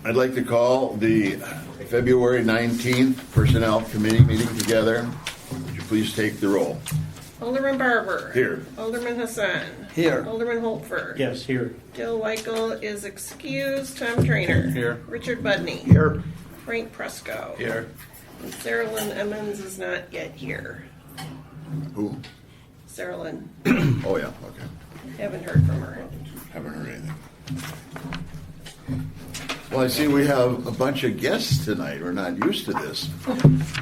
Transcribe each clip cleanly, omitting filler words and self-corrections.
I'd like to call the February 19th Personnel Committee meeting together. Would you please take the roll? Alderman Barber. Here. Alderman Hassan. Here. Alderman Holtford. Yes, here. Jill Weichel is excused. Tom Trainer. Here. Richard Budney. Here. Frank Presco. Here. And Sarah Lynn Emmons is not yet here. Who? Sarah Lynn. Oh, yeah, okay. Haven't heard from her. Haven't heard anything. Well, I see we have a bunch of guests tonight. We're not used to this.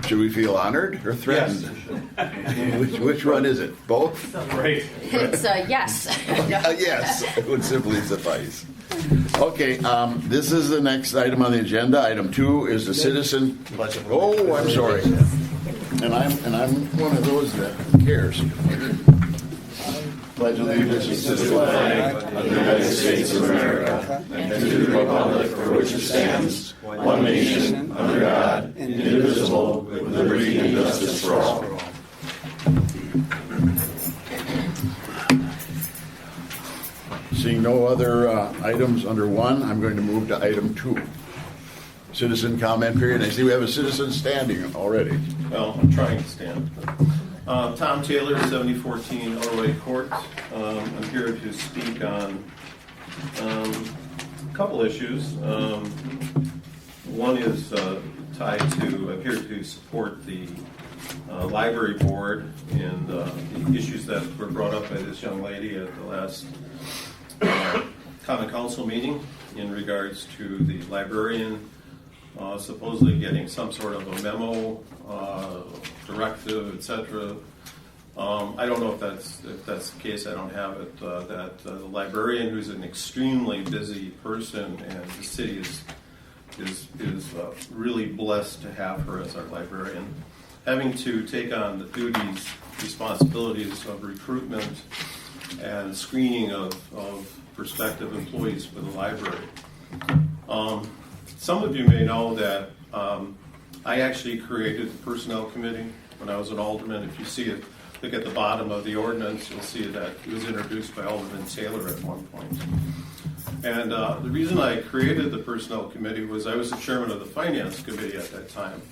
Should we feel honored or threatened? Which one is it? Both? Right. It's yes. Yes, it would simply suffice. Okay, this is the next item on the agenda. Item 2 is the citizen. Oh, I'm sorry. And I'm one of those that cares. Pledge allegiance to the flag of the United States of America and to the republic for which it stands, one nation, under God, indivisible, with liberty and justice for all. Seeing no other items under 1, I'm going to move to item 2. Citizen comment period. I see we have a citizen standing already. Well, I'm trying to stand. Tom Taylor, 7014 Orway Court. I'm here to speak on a couple issues. One is tied to, I'm here to support the library board and the issues that were brought up by this young lady at the last common council meeting in regards to the librarian supposedly getting some sort of a memo, directive, etc. I don't know if that's the case. I don't have it. That the librarian, who's an extremely busy person, and the city is really blessed to have her as our librarian, having to take on the duties, responsibilities of recruitment and screening of prospective employees for the library. Some of you may know that I actually created the personnel committee when I was an alderman. If you see it, look at the bottom of the ordinance, you'll see that it was introduced by Alderman Taylor at one point. And the reason I created the personnel committee was I was the chairman of the finance committee at that time.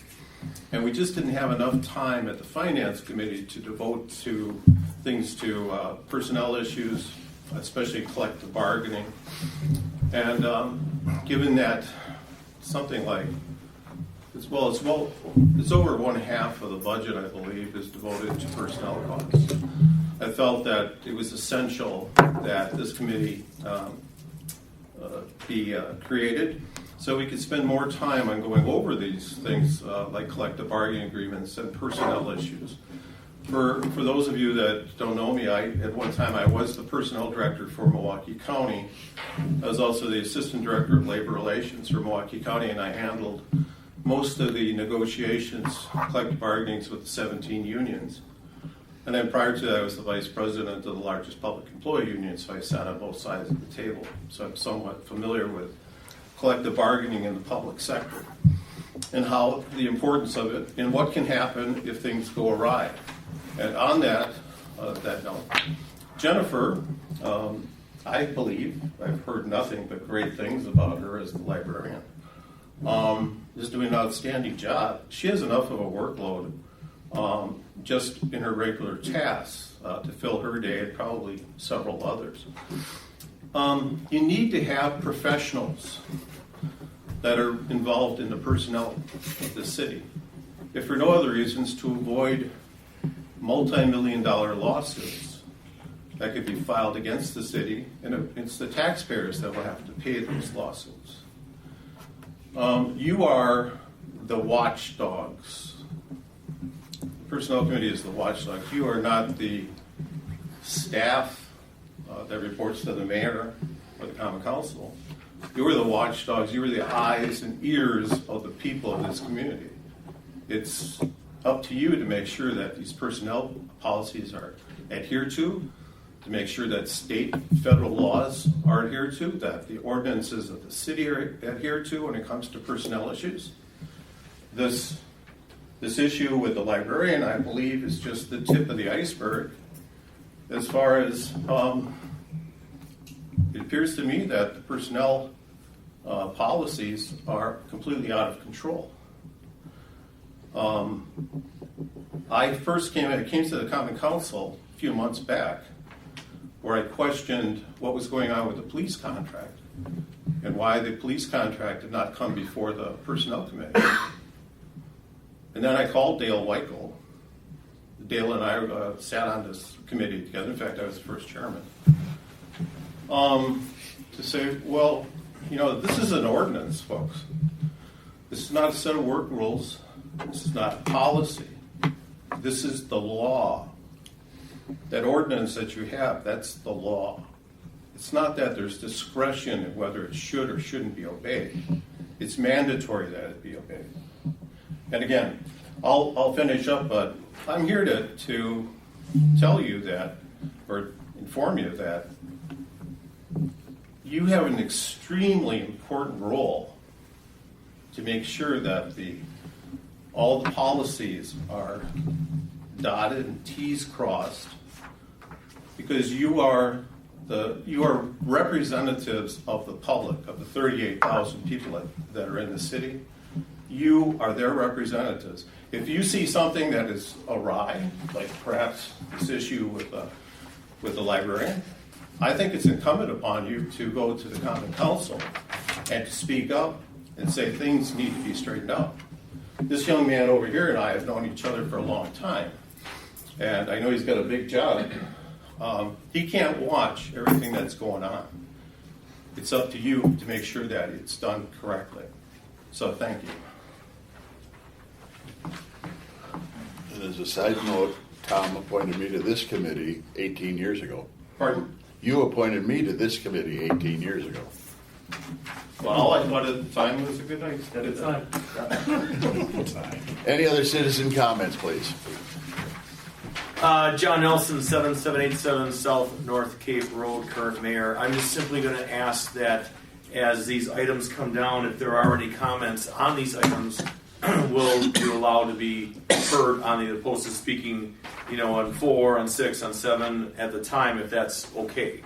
And we just didn't have enough time at the finance committee to devote to things to personnel issues, especially collective bargaining. And given that something like, it's over 1/2 of the budget, I believe, is devoted to personnel costs. I felt that it was essential that this committee be created so we could spend more time on going over these things like collective bargaining agreements and personnel issues. For those of you that don't know me, at one time I was the personnel director for Milwaukee County. I was also the assistant director of labor relations for Milwaukee County, and I handled most of the negotiations, collective bargainings with the 17 unions. And then prior to that, I was the vice president of the largest public employee union, so I sat on both sides of the table. So I'm somewhat familiar with collective bargaining in the public sector and how the importance of it and what can happen if things go awry. And on that note, Jennifer, I believe, I've heard nothing but great things about her as the librarian, is doing an outstanding job. She has enough of a workload just in her regular tasks to fill her day and probably several others. You need to have professionals that are involved in the personnel of the city, if for no other reasons, to avoid multi-million-dollar lawsuits that could be filed against the city, and it's the taxpayers that will have to pay those lawsuits. You are the watchdogs. The Personnel Committee is the watchdogs. You are not the staff that reports to the mayor or the common council. You are the watchdogs. You are the eyes and ears of the people of this community. It's up to you to make sure that these personnel policies are adhered to make sure that state, federal laws are adhered to, that the ordinances of the city are adhered to when it comes to personnel issues. This issue with the librarian, I believe, is just the tip of the iceberg. As far as it appears to me that the personnel policies are completely out of control. I came to the Common Council a few months back where I questioned what was going on with the police contract and why the police contract did not come before the Personnel Committee. And then I called Dale Weichel. Dale and I sat on this committee together. In fact, I was the first chairman. To say, well, this is an ordinance, folks. This is not a set of work rules. This is not policy. This is the law. That ordinance that you have, that's the law. It's not that there's discretion in whether it should or shouldn't be obeyed. It's mandatory that it be obeyed. And again, I'll finish up, but I'm here to tell you that, or inform you that you have an extremely important role to make sure that all the policies are dotted and T's crossed, because you are representatives of the public, of the 38,000 people that are in the city. You are their representatives. If you see something that is awry, like perhaps this issue with the librarian, I think it's incumbent upon you to go to the Common Council and to speak up and say things need to be straightened out. This young man over here and I have known each other for a long time, and I know he's got a big job. He can't watch everything that's going on. It's up to you to make sure that it's done correctly. So thank you. And as a side note, Tom appointed me to this committee 18 years ago. Pardon? You appointed me to this committee 18 years ago. Well, I thought at the time was a good idea. Any other citizen comments, please? John Nelson, 7787 South North Cape Road, current mayor. I'm just simply going to ask that as these items come down, if there are any comments on these items, will be allowed to be heard on the opposed to speaking, on 4, on 6, on 7 at the time, if that's okay.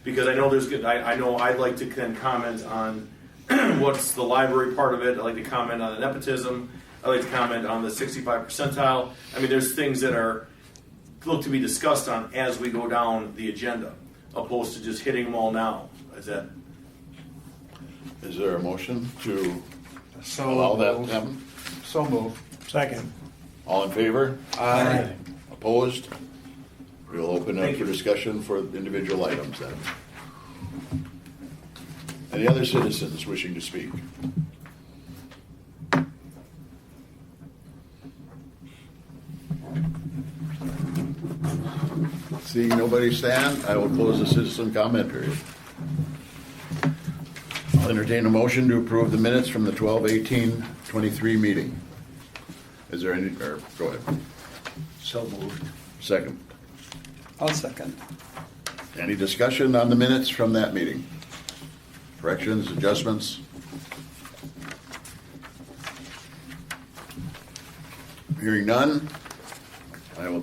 Because I know I know I'd like to comment on what's the library part of it. I'd like to comment on the nepotism. I'd like to comment on the 65 percentile. I mean, there's things that look to be discussed on as we go down the agenda, opposed to just hitting them all now. Is there a motion to allow that to happen? So moved. Second. All in favor? Aye. Opposed? We'll open up Thank for you. discussion for individual items then. Any other citizens wishing to speak? Seeing nobody stand, I will close the citizen comment period. I'll entertain a motion to approve the minutes from the 12/18/23 meeting. Is there any, or go ahead. So moved. Second. I'll second. Any discussion on the minutes from that meeting? Corrections, adjustments? Hearing none, I will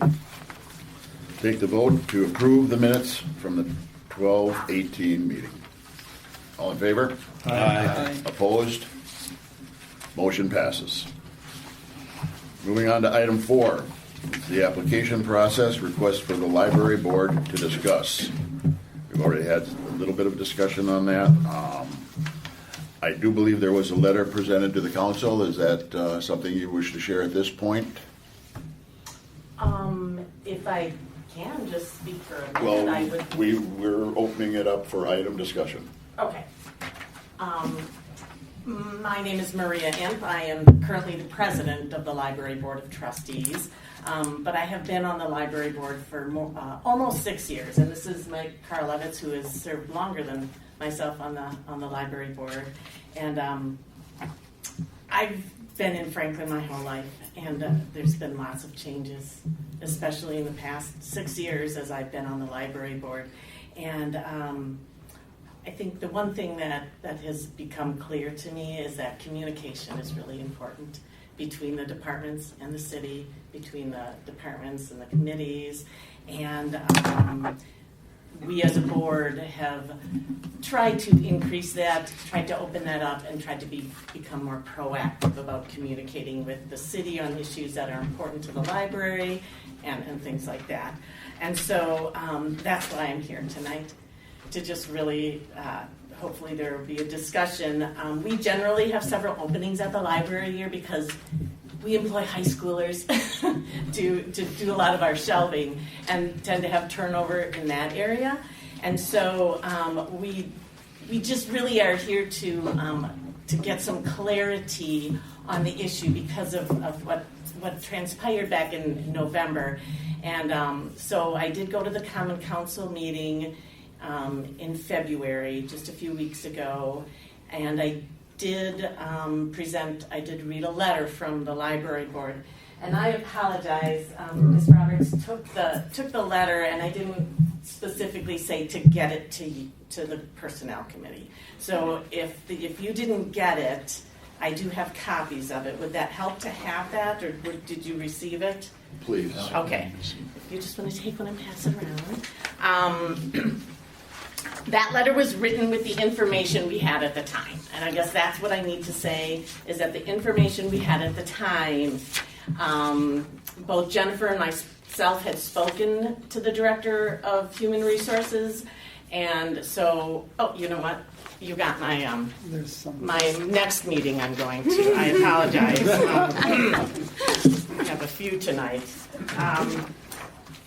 take the vote to approve the minutes from the 12/18 meeting. All in favor? Aye. Opposed? Motion passes. Moving on to item 4, the application process request for the library board to discuss. We've already had a little bit of discussion on that. I do believe there was a letter presented to the council. Is that something you wish to share at this point? If I can just speak for a minute, I would. We're opening it up for item discussion. Okay. My name is Maria Imp. I am currently the president of the Library Board of Trustees, but I have been on the library board for almost 6 years, and this is Mike Karlevitz, who has served longer than myself on the library board. And I've been in Franklin my whole life, and there's been lots of changes, especially in the past 6 years as I've been on the library board. And I think the one thing that has become clear to me is that communication is really important between the departments and the city, between the departments and the committees. And we as a board have tried to increase that, tried to open that up, and tried to become more proactive about communicating with the city on issues that are important to the library and things like that. And so that's why I'm here tonight, to just really, hopefully there will be a discussion. We generally have several openings at the library here because we employ high schoolers to do a lot of our shelving and tend to have turnover in that area. And so we just really are here to get some clarity on the issue because of what transpired back in November. And so I did go to the Common Council meeting in February, just a few weeks ago, and I did read a letter from the library board. And I apologize, Ms. Roberts took the letter, and I didn't specifically say to get it to the personnel committee. So if you didn't get it, I do have copies of it. Would that help to have that, or did you receive it? Please. Okay. If you just want to take one and pass it around. That letter was written with the information we had at the time. And I guess that's what I need to say, is that the information we had at the time, both Jennifer and myself had spoken to the Director of Human Resources. And so, you know what? You got my next meeting I'm going to. I apologize. I have a few tonight.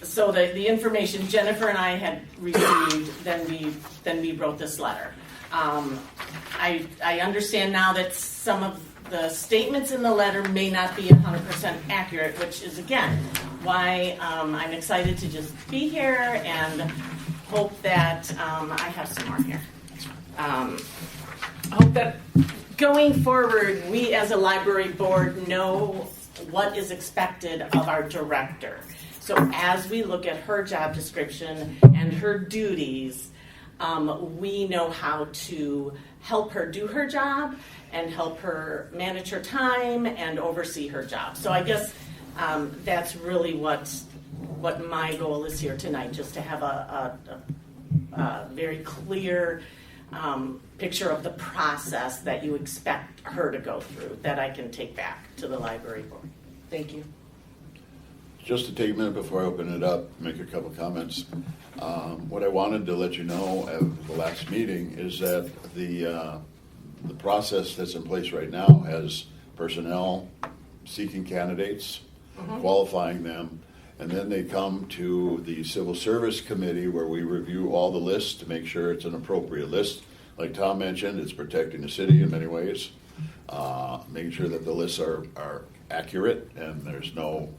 So the information Jennifer and I had received, then we wrote this letter. I understand now that some of the statements in the letter may not be 100% accurate, which is again why I'm excited to just be here and hope that I have some more here. I hope that going forward, we as a library board know what is expected of our director. So as we look at her job description and her duties, we know how to help her do her job and help her manage her time and oversee her job. So I guess that's really what my goal is here tonight, just to have a very clear picture of the process that you expect her to go through that I can take back to the library board. Thank you. Just to take a minute before I open it up, make a couple comments. What I wanted to let you know at the last meeting is that the process that's in place right now has personnel seeking candidates, qualifying them, and then they come to the Civil Service Committee where we review all the lists to make sure it's an appropriate list. Like Tom mentioned, it's protecting the city in many ways, making sure that the lists are accurate and there's no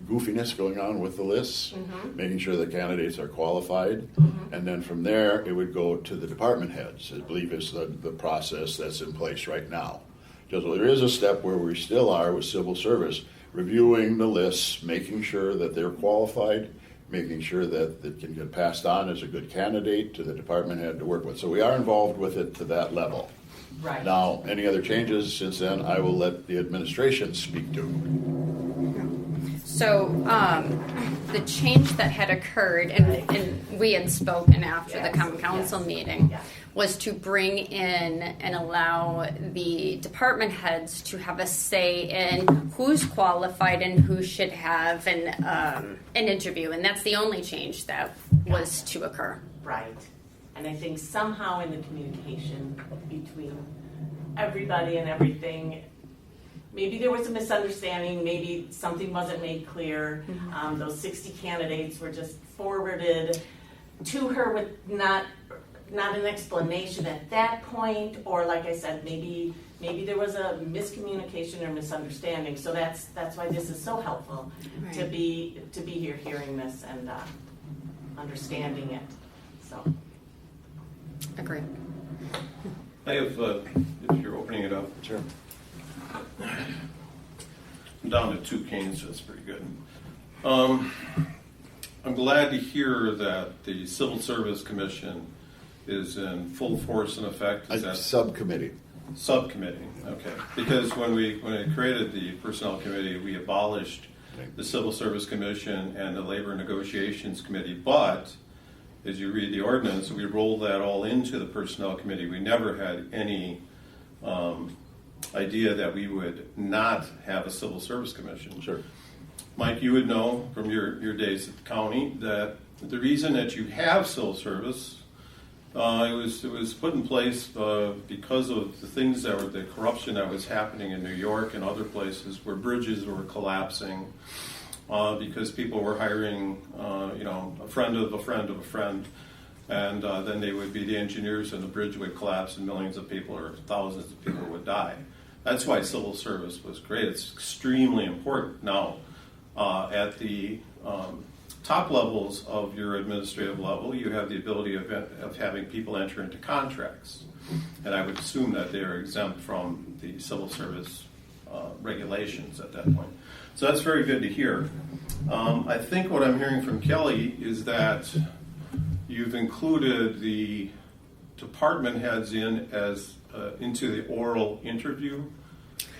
goofiness going on with the lists, making sure the candidates are qualified, and then from there it would go to the department heads. I believe it's the process that's in place right now. So there is a step where we still are with civil service, reviewing the lists, making sure that they're qualified, making sure that it can get passed on as a good candidate to the department head to work with. So we are involved with it to that level. Right. Now, any other changes since then, I will let the administration speak to. So the change that had occurred, and we had spoken after the Common Council meeting, was to bring in and allow the department heads to have a say in who's qualified and who should have an interview. And that's the only change that was to occur. Right. And I think somehow in the communication between everybody and everything, maybe there was a misunderstanding, maybe something wasn't made clear. Those 60 candidates were just forwarded to her with not an explanation at that point, or like I said, maybe there was a miscommunication or misunderstanding. So that's why this is so helpful, right, to be here hearing this and understanding it. So. Agreed. I have, if you're opening it up. Sure. I'm down to 2 canes, so that's pretty good. I'm glad to hear that the Civil Service Commission is in full force and effect. Is that Subcommittee. Subcommittee? Okay. Because when I created the Personnel Committee, we abolished the Civil Service Commission and the Labor Negotiations Committee, but as you read the ordinance, we rolled that all into the Personnel Committee. We never had any idea that we would not have a Civil Service Commission. Sure. Mike, you would know from your days at the county that the reason that you have civil service, it was put in place because of the things that were the corruption that was happening in New York and other places where bridges were collapsing, because people were hiring, a friend of a friend of a friend, and then they would be the engineers and the bridge would collapse and millions of people or thousands of people would die. That's why civil service was great. It's extremely important. Now, at the top levels of your administrative level, you have the ability of having people enter into contracts. And I would assume that they are exempt from the civil service regulations at that point. So that's very good to hear. I think what I'm hearing from Kelly is that you've included the department heads into the oral interview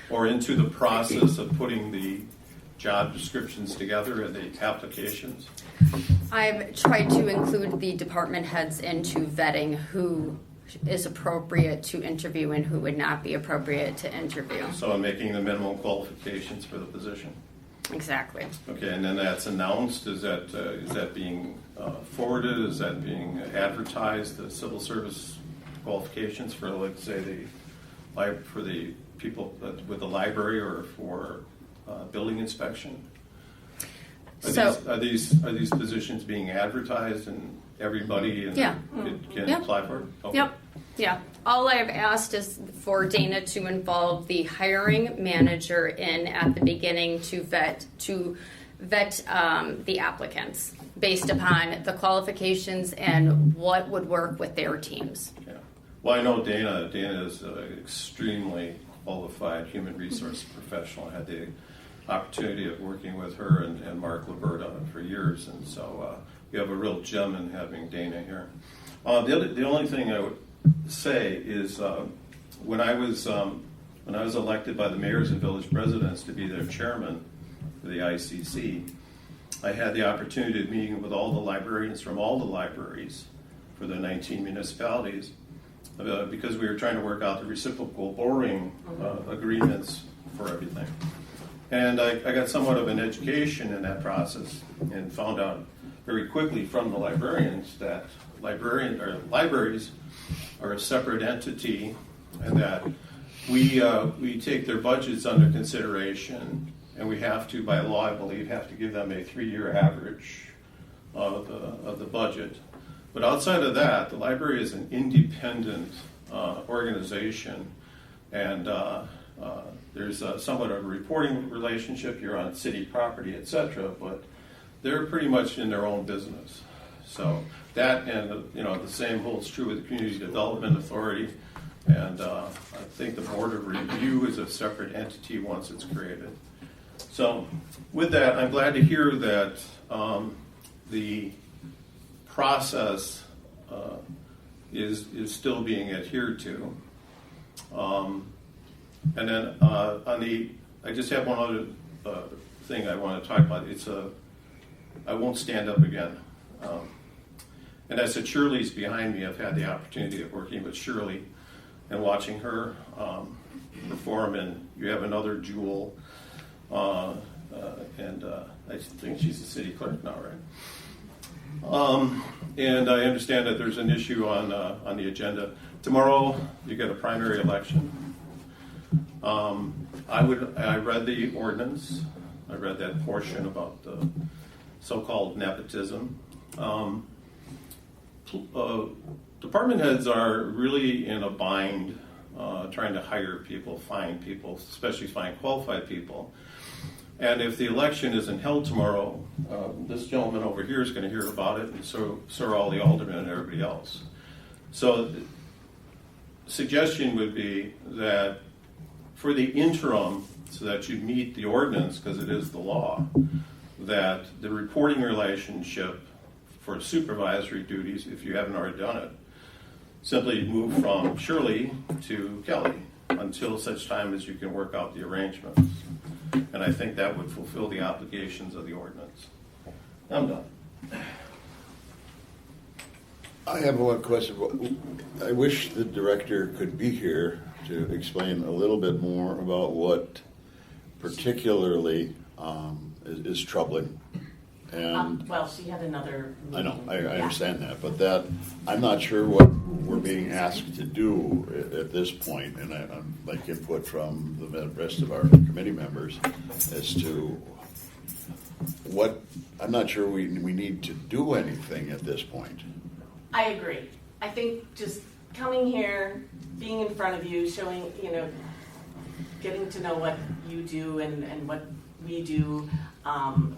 or into the process of putting the job descriptions together and the applications. I've tried to include the department heads into vetting who is appropriate to interview and who would not be appropriate to interview. So I'm making the minimum qualifications for the position. Exactly. Okay, and then that's announced. Is that being forwarded? Is that being advertised? The civil service qualifications for, like, say, for the people with the library or for building inspection. Are these positions being advertised and everybody can apply for it? Okay. Yep. Yeah. All I have asked is for Dana to involve the hiring manager in at the beginning to vet the applicants based upon the qualifications and what would work with their teams. Yeah. Well, I know Dana. Dana is an extremely qualified human resource professional. I had the opportunity of working with her and Mark Liberta for years, and so we have a real gem in having Dana here. The only thing I would say is when I was elected by the mayors and village presidents to be their chairman for the ICC, I had the opportunity of meeting with all the librarians from all the libraries for the 19 municipalities because we were trying to work out the reciprocal borrowing agreements for everything. And I got somewhat of an education in that process and found out very quickly from the librarians that libraries are a separate entity, and that we take their budgets under consideration, and we have to, by law, I believe, have to give them a 3-year average of the budget. But outside of that, the library is an independent organization, and there's somewhat of a reporting relationship. You're on city property, etc., but they're pretty much in their own business. So that, and the same holds true with the Community Development Authority, and I think the Board of Review is a separate entity once it's created. So with that, I'm glad to hear that the process is still being adhered to. And then I just have one other thing I want to talk about. I won't stand up again. And I said, Shirley's behind me. I've had the opportunity of working with Shirley and watching her perform. And you have another Jewel, and I think she's the city clerk now, right? And I understand that there's an issue on the agenda. Tomorrow, you get a primary election. I read the ordinance. I read that portion about the so-called nepotism. Department heads are really in a bind trying to hire people, find people, especially find qualified people. And if the election isn't held tomorrow, this gentleman over here is going to hear about it, and so are all the aldermen and everybody else. So the suggestion would be that for the interim, so that you meet the ordinance, because it is the law, that the reporting relationship for supervisory duties, if you haven't already done it, simply move from Shirley to Kelly until such time as you can work out the arrangements. And I think that would fulfill the obligations of the ordinance. I'm done. I have one question. I wish the director could be here to explain a little bit more about what particularly is troubling. And Well, she had another I know, meeting. I Yeah. understand that, but that, I'm not sure what we're being asked to do at this point, and I'd like input from the rest of our committee members as to what, I'm not sure we need to do anything at this point. I agree. I think just coming here, being in front of you, showing, getting to know what you do and what we do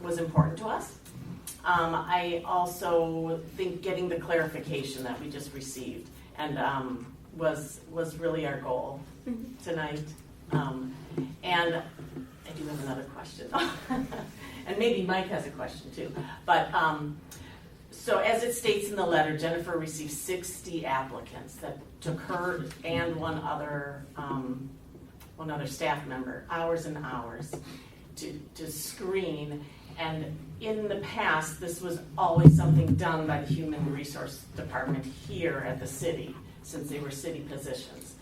was important to us. I also think getting the clarification that we just received and was really our goal tonight. And I do have another question, and maybe Mike has a question too. But so as it states in the letter, Jennifer received 60 applicants. That took her and one other staff member hours and hours to screen. And in the past, this was always something done by the Human Resource Department here at the city, since they were city positions.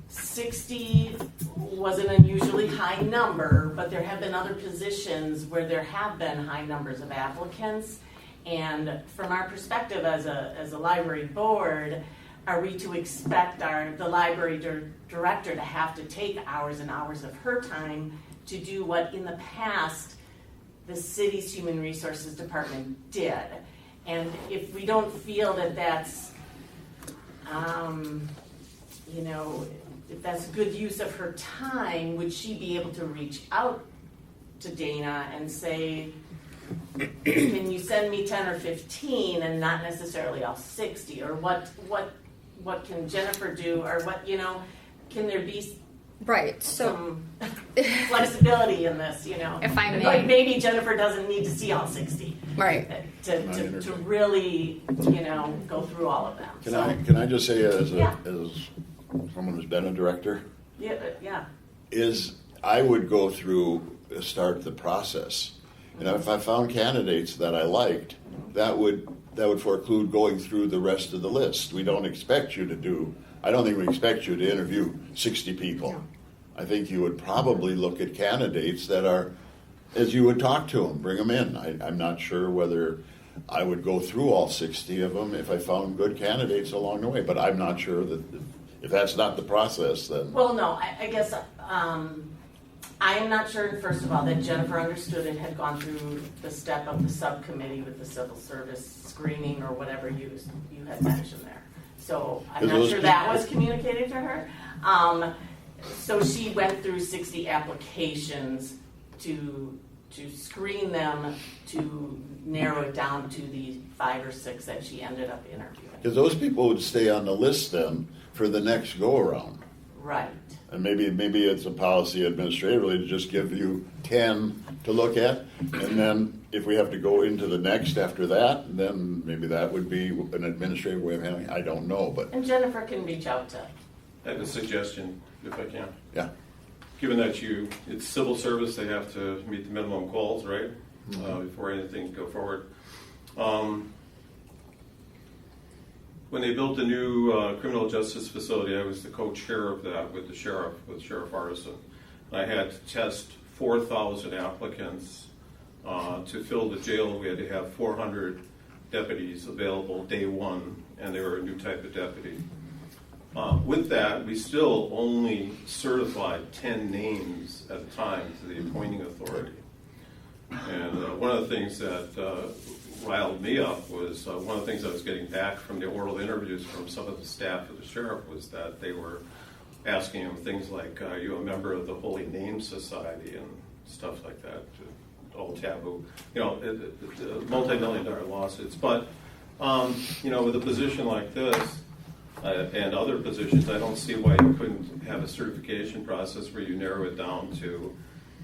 60 was an unusually high number, but there have been other positions where there have been high numbers of applicants. And from our perspective as a library board, are we to expect the library director to have to take hours and hours of her time to do what in the past the city's Human Resources Department did? And if we don't feel that that's, if that's good use of her time, would she be able to reach out to Dana and say, can you send me 10 or 15 and not necessarily all 60? Or what can Jennifer do? Or can there be Right. So some flexibility in this, If I may. Like maybe Jennifer doesn't need to see all 60. Right. To really, go through all of them. Can I just say as Yeah. someone who's been a director, Yeah. is I would go through, start the process. And if I found candidates that I liked, that would foreclude going through the rest of the list. I don't think we expect you to interview 60 people. No. I think you would probably look at candidates that are, as you would talk to them, bring them in. I'm not sure whether I would go through all 60 of them if I found good candidates along the way, but I'm not sure that if that's not the process, then. Well, no, I guess I am not sure, first of all, that Jennifer understood and had gone through the step of the subcommittee with the civil service screening or whatever you had mentioned there. So I'm not sure that was communicated to her. So she went through 60 applications to screen them, to narrow it down to the 5 or 6 that she ended up interviewing. Because those people would stay on the list then for the next go-around. Right. And maybe it's a policy administratively to just give you 10 to look at, and then if we have to go into the next after that, then maybe that would be an administrative way of handling it. I don't know, but And Jennifer can reach out to. I have a suggestion, if I can. yeah. Given that it's civil service, they have to meet the minimum quals, right? Before anything can go forward. When they built the new criminal justice facility, I was the co-chair of that with Sheriff Artisan. I had to test 4,000 applicants to fill the jail. We had to have 400 deputies available day one, and they were a new type of deputy. With that, we still only certified 10 names at a time to the appointing authority. And one of the things that riled me up was one of the things I was getting back from the oral interviews from some of the staff of the sheriff was that they were asking him things like, are you a member of the Holy Name Society and stuff like that, all taboo, multi-million-dollar lawsuits. But, with a position like this and other positions, I don't see why you couldn't have a certification process where you narrow it down to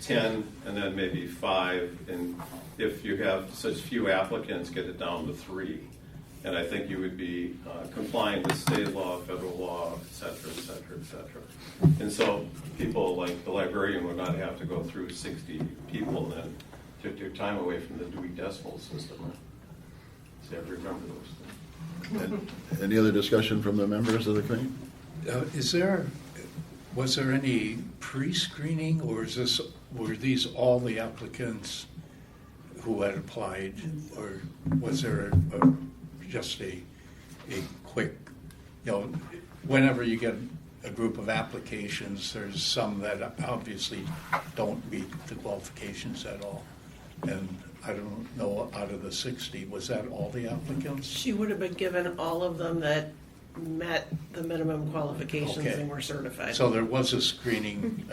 10 and then maybe 5, and if you have such few applicants, get it down to 3. And I think you would be complying with state law, federal law, et cetera, et cetera, et cetera. And so people like the librarian would not have to go through 60 people and then take their time away from the Dewey Decimal System. So you have to remember those things. And any other discussion from the members of the committee? Was there any pre-screening, or were these all the applicants who had applied, or was there just a quick, whenever you get a group of applications, there's some that obviously don't meet the qualifications at all, and I don't know, out of the 60, was that all the applicants? She would have been given all of them that met the minimum qualifications Okay. and were certified. So there was a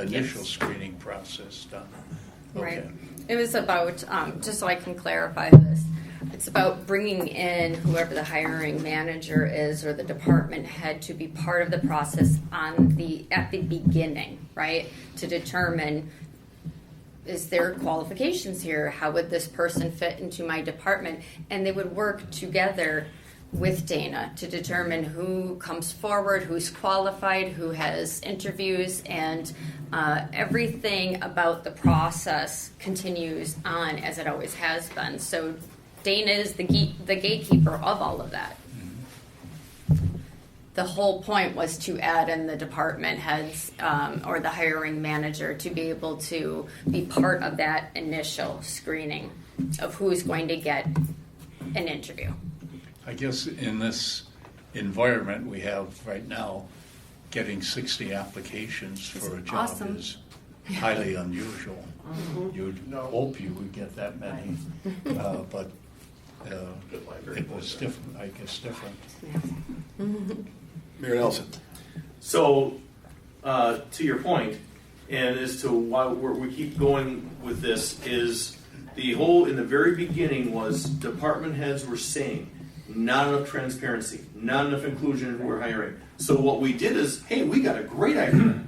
initial screening process done? Right. Okay. It was about, just so I can clarify this, it's about bringing in whoever the hiring manager is or the department head to be part of the process at the beginning, right? To determine, is there qualifications here? How would this person fit into my department? And they would work together with Dana to determine who comes forward, who's qualified, who has interviews, and everything about the process continues on as it always has been. So Dana is the gatekeeper of all of that. The whole point was to add in the department heads or the hiring manager to be able to be part of that initial screening of who's going to get an interview. I guess in this environment we have right now, getting 60 applications for a job awesome. is highly unusual. You'd hope you would get that many, but it was different, I guess different. Mayor Nelson. So, to your point, and as to why we keep going with this, is the whole, in the very beginning, was department heads were saying, not enough transparency, not enough inclusion in who we're hiring. So what we did is, hey, we got a great idea.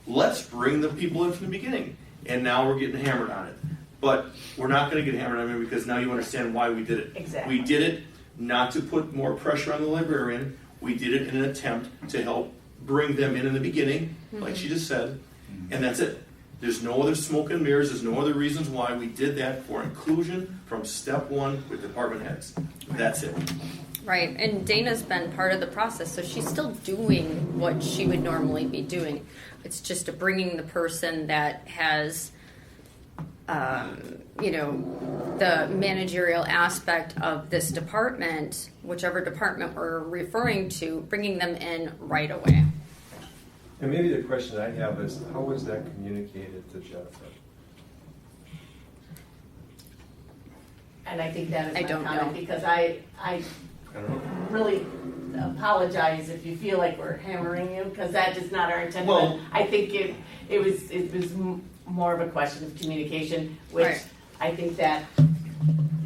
Let's bring the people in from the beginning. And now we're getting hammered on it. But we're not going to get hammered on it because now you understand why we did it. Exactly. We did it not to put more pressure on the librarian. We did it in an attempt to help bring them in the beginning, like she just said, and that's it. There's no other smoke and mirrors. There's no other reasons why we did that for inclusion from step one with department heads. That's it. Right, and Dana's been part of the process, so she's still doing what she would normally be doing. It's just bringing the person that has, the managerial aspect of this department, whichever department we're referring to, bringing them in right away. And maybe the question I have is, how was that communicated to Jennifer? And I think that is I my don't comment know. because I I don't know. really apologize if you feel like we're hammering you because that is not our intent. Well- But I think it was more of a question of communication, which Right. I think that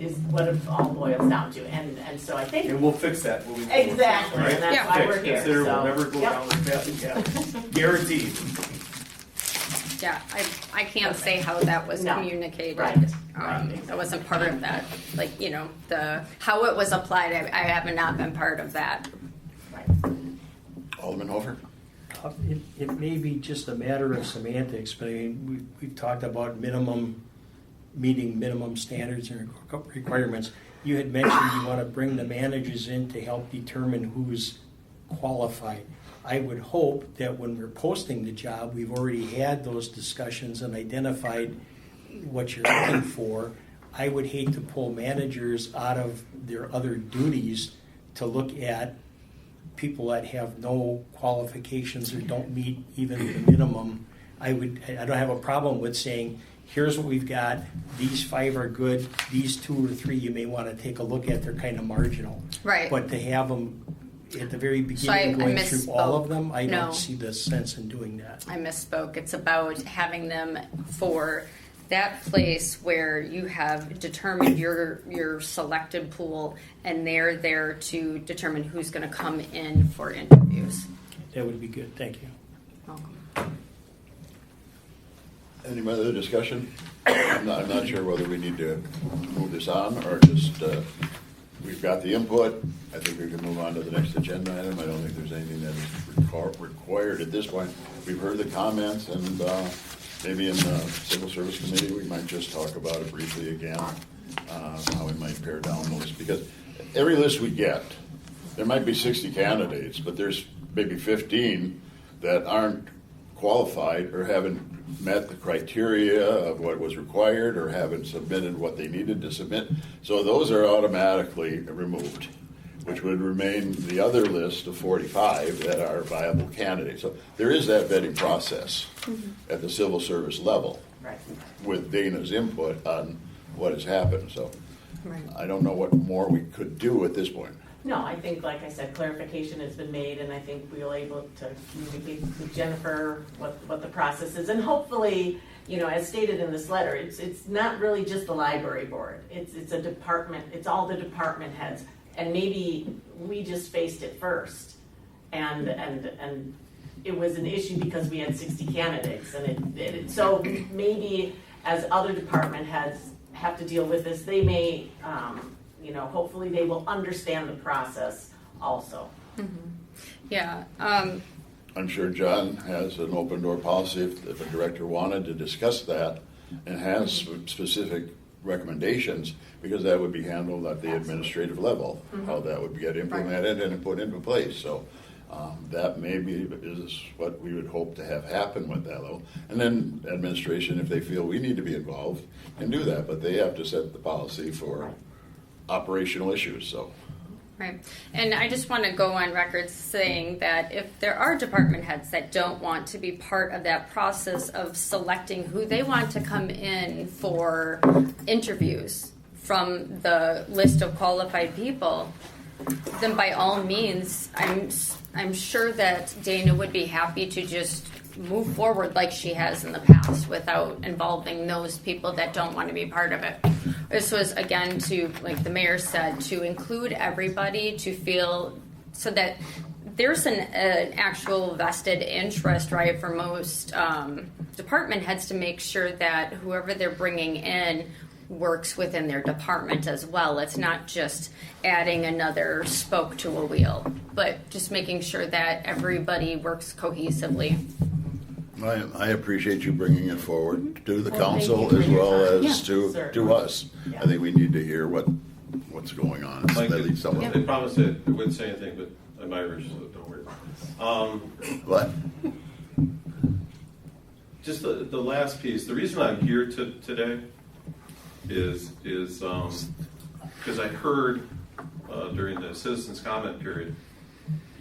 is what it all boils down to. And so I think And we'll fix that moving forward. exactly, All right? and that's Yeah. why we're here. Consider so, we'll never go yep. down the path we have. Guaranteed. Yeah, I can't say how that was No. communicated. Right. I wasn't part of that. Like, the how it was applied, I have not been part of that. Right. Alderman Hofer. It may be just a matter of semantics, but I mean, we've talked about meeting minimum standards and requirements. You had mentioned you want to bring the managers in to help determine who's qualified. I would hope that when we're posting the job, we've already had those discussions and identified what you're looking for. I would hate to pull managers out of their other duties to look at people that have no qualifications or don't meet even the minimum. I don't have a problem with saying, here's what we've got, these 5 are good, these 2 or 3 you may want to take a look at, they're kind of marginal. Right. But to have them at the very So I beginning going through all of misspoke. them, I No. don't see the sense in doing that. I misspoke. It's about having them for that place where you have determined your selected pool, and they're there to determine who's going to come in for interviews. That would be good, thank you. Welcome. Any other discussion? I'm not sure whether we need to move this on or just, we've got the input. I think we can move on to the next agenda item. I don't think there's anything that is required at this point. We've heard the comments, and maybe in the Civil Service Committee, we might just talk about it briefly again, how we might pare down those. Because every list we get, there might be 60 candidates, but there's maybe 15 that aren't qualified or haven't met the criteria of what was required or haven't submitted what they needed to submit. So those are automatically removed, which would remain the other list of 45 that are viable candidates. So there is that vetting process at the civil service level Right. with Dana's input on what has happened. So Right. I don't know what more we could do at this point. No, I think, like I said, clarification has been made, and I think we were able to communicate with Jennifer what the process is. And hopefully, you know, as stated in this letter, it's not really just the library board. It's a department, it's all the department heads. And maybe we just faced it first. And it was an issue because we had 60 candidates. And so maybe as other department heads have to deal with this, they may, you know, hopefully they will understand the process also. Yeah. I'm sure John has an open door policy if a director wanted to discuss that and has specific recommendations, because that would be handled at the administrative level, how that would get implemented and put into place. So that maybe is what we would hope to have happen with that level. And then administration, if they feel we need to be involved, can do that, but they have to set the policy for operational issues. So. Right. And I just want to go on record saying that if there are department heads that don't want to be part of that process of selecting who they want to come in for interviews from the list of qualified people, then by all means, I'm sure that Dana would be happy to just move forward like she has in the past without involving those people that don't want to be part of it. This was, again, to, like the mayor said, to include everybody, to feel so that there's an actual vested interest, right, for most department heads to make sure that whoever they're bringing in works within their department as well. It's not just adding another spoke to a wheel, but just making sure that everybody works cohesively. I appreciate you bringing it forward to the Well, thank council you for as your well time. as to Certainly. us. Yeah. I think we need to hear what's going on. Mike, At least some of they it. promised that I wouldn't say anything, but I'm Irish, so don't worry. But Just the last piece. The reason I'm here today is because I heard during the citizens' comment period.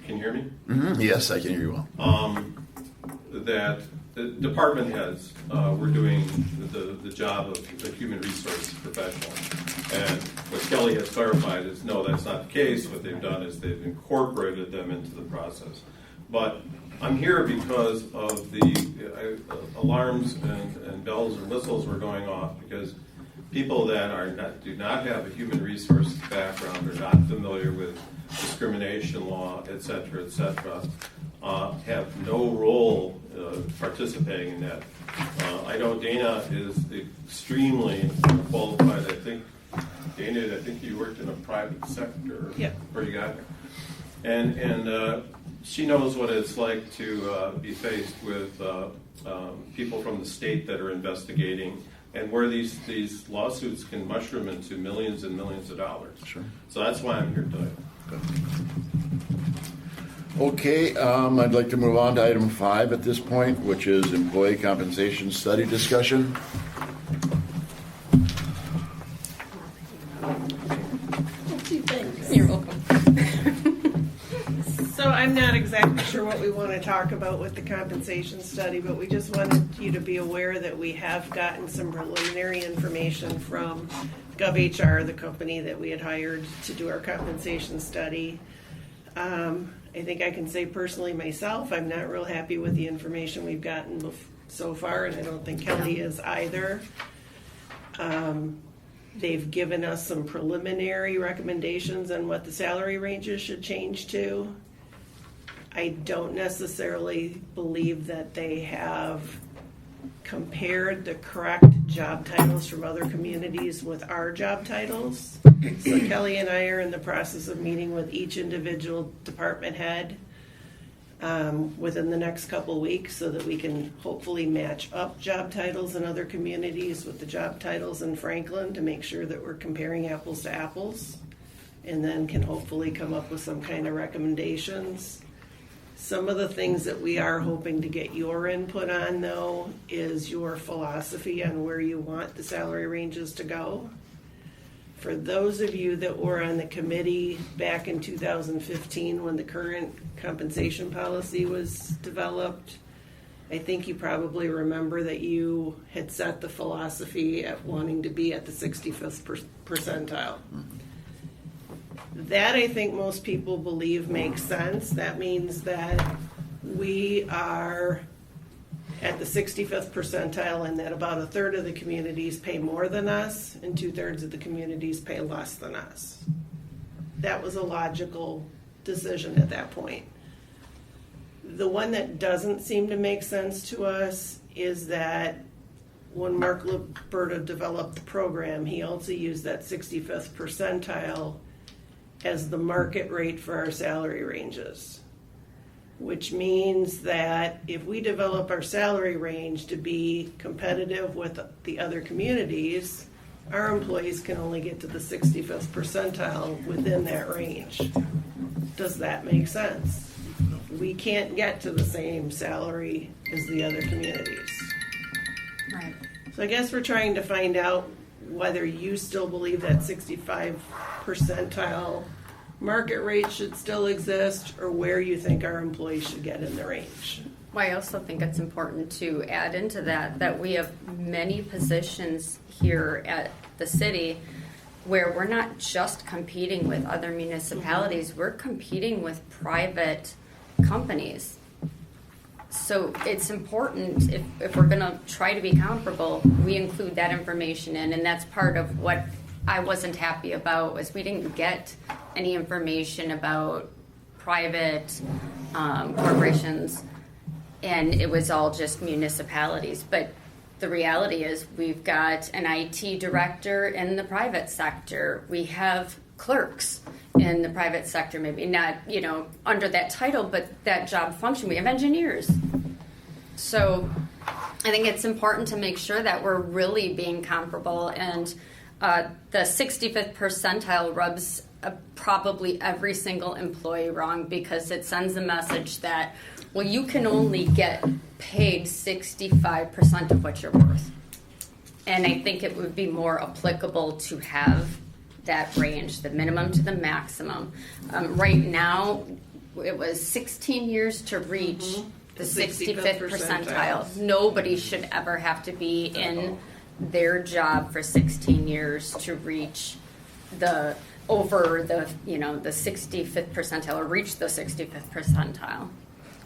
Can you hear me? yes, I can hear you well. That the department heads were doing the job of the human resource professional. And what Kelly has clarified is, no, that's not the case. What they've done is they've incorporated them into the process. But I'm here because of the alarms and bells and whistles were going off, because people that do not have a human resource background, are not familiar with discrimination law, et cetera, have no role participating in that. I know Dana is extremely qualified. I think, Dana, you worked in a private sector before you got here. And she knows what it's like to be faced with people from the state that are investigating, and where these lawsuits can mushroom into millions and millions of dollars. Sure. So that's why I'm here today. Okay, I'd like to move on to item 5 at this point, which is employee compensation study discussion. You're welcome. So I'm not exactly sure what we want to talk about with the compensation study, but we just wanted you to be aware that we have gotten some preliminary information from GovHR, the company that we had hired to do our compensation study. I think I can say personally myself, I'm not real happy with the information we've gotten so far, and I don't think Kelly is either. They've given us some preliminary recommendations on what the salary ranges should change to. I don't necessarily believe that they have compared the correct job titles from other communities with our job titles. So Kelly and I are in the process of meeting with each individual department head within the next couple weeks, so that we can hopefully match up job titles in other communities with the job titles in Franklin, to make sure that we're comparing apples to apples and then can hopefully come up with some kind of recommendations. Some of the things that we are hoping to get your input on, though, is your philosophy on where you want the salary ranges to go. For those of you that were on the committee back in 2015 when the current compensation policy was developed, I think you probably remember that you had set the philosophy at wanting to be at the 65th percentile. That, I think most people believe makes sense. That means that we are at the 65th percentile and that about a third of the communities pay more than us and 2/3 of the communities pay less than us. That was a logical decision at that point. The one that doesn't seem to make sense to us is that when Mark Liberta developed the program, he also used that 65th percentile as the market rate for our salary ranges, which means that if we develop our salary range to be competitive with the other communities, our employees can only get to the 65th percentile within that range. Does that make sense? We can't get to the same salary as the other communities. Right. So I guess we're trying to find out whether you still believe that 65 percentile market rate should still exist, or where you think our employees should get in the range. Well, I also think it's important to add into that we have many positions here at the city where we're not just competing with other municipalities, we're competing with private companies. So it's important, if we're going to try to be comparable, we include that information in, and that's part of what I wasn't happy about, was we didn't get any information about private corporations, and it was all just municipalities. But the reality is we've got an IT director in the private sector. We have clerks in the private sector, maybe not, under that title, but that job function. We have engineers. So I think it's important to make sure that we're really being comparable, and the 65th percentile rubs probably every single employee wrong, because it sends a message that, well, you can only get paid 65% of what you're worth. And I think it would be more applicable to have that range, the minimum to the maximum. Right now, it was 16 years to reach the 65th percentile. Nobody should ever have to be in their job for 16 years to reach the 65th percentile, or reach the 65th percentile.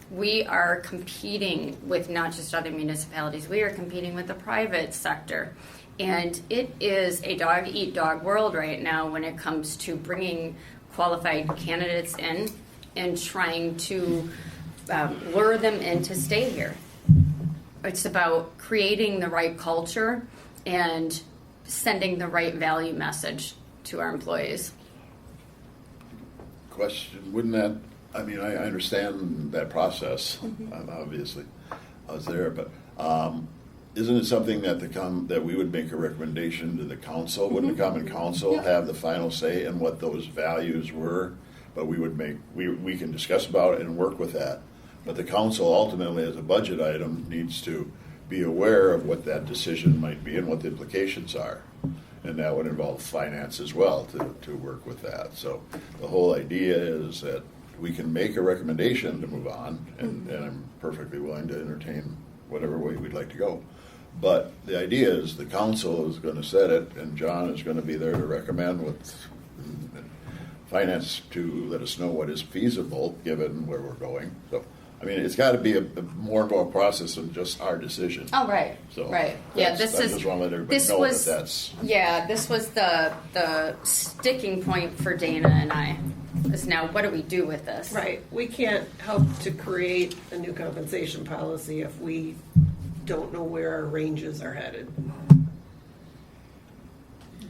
We are competing with not just other municipalities, we are competing with the private sector. And it is a dog-eat-dog world right now when it comes to bringing qualified candidates in and trying to lure them in to stay here. It's about creating the right culture and sending the right value message to our employees. Question, wouldn't that, I understand that process, obviously, I was there, but isn't it something that we would make a recommendation to the council? Wouldn't the common council have the final say in what those values were? But we can discuss about it and work with that. But the council ultimately, as a budget item, needs to be aware of what that decision might be and what the implications are. And that would involve finance as well to work with that. So the whole idea is that we can make a recommendation to move on, and I'm perfectly willing to entertain whatever way we'd like to go. But the idea is the council is going to set it, and John is going to be there to recommend with finance to let us know what is feasible given where we're going. So, it's got to be a more of a process than just our decision. Oh, right. So right. Yeah, I just want to let everybody know that that's. Yeah, this was the sticking point for Dana and I. Is now, what do we do with this? Right. We can't help to create a new compensation policy if we don't know where our ranges are headed.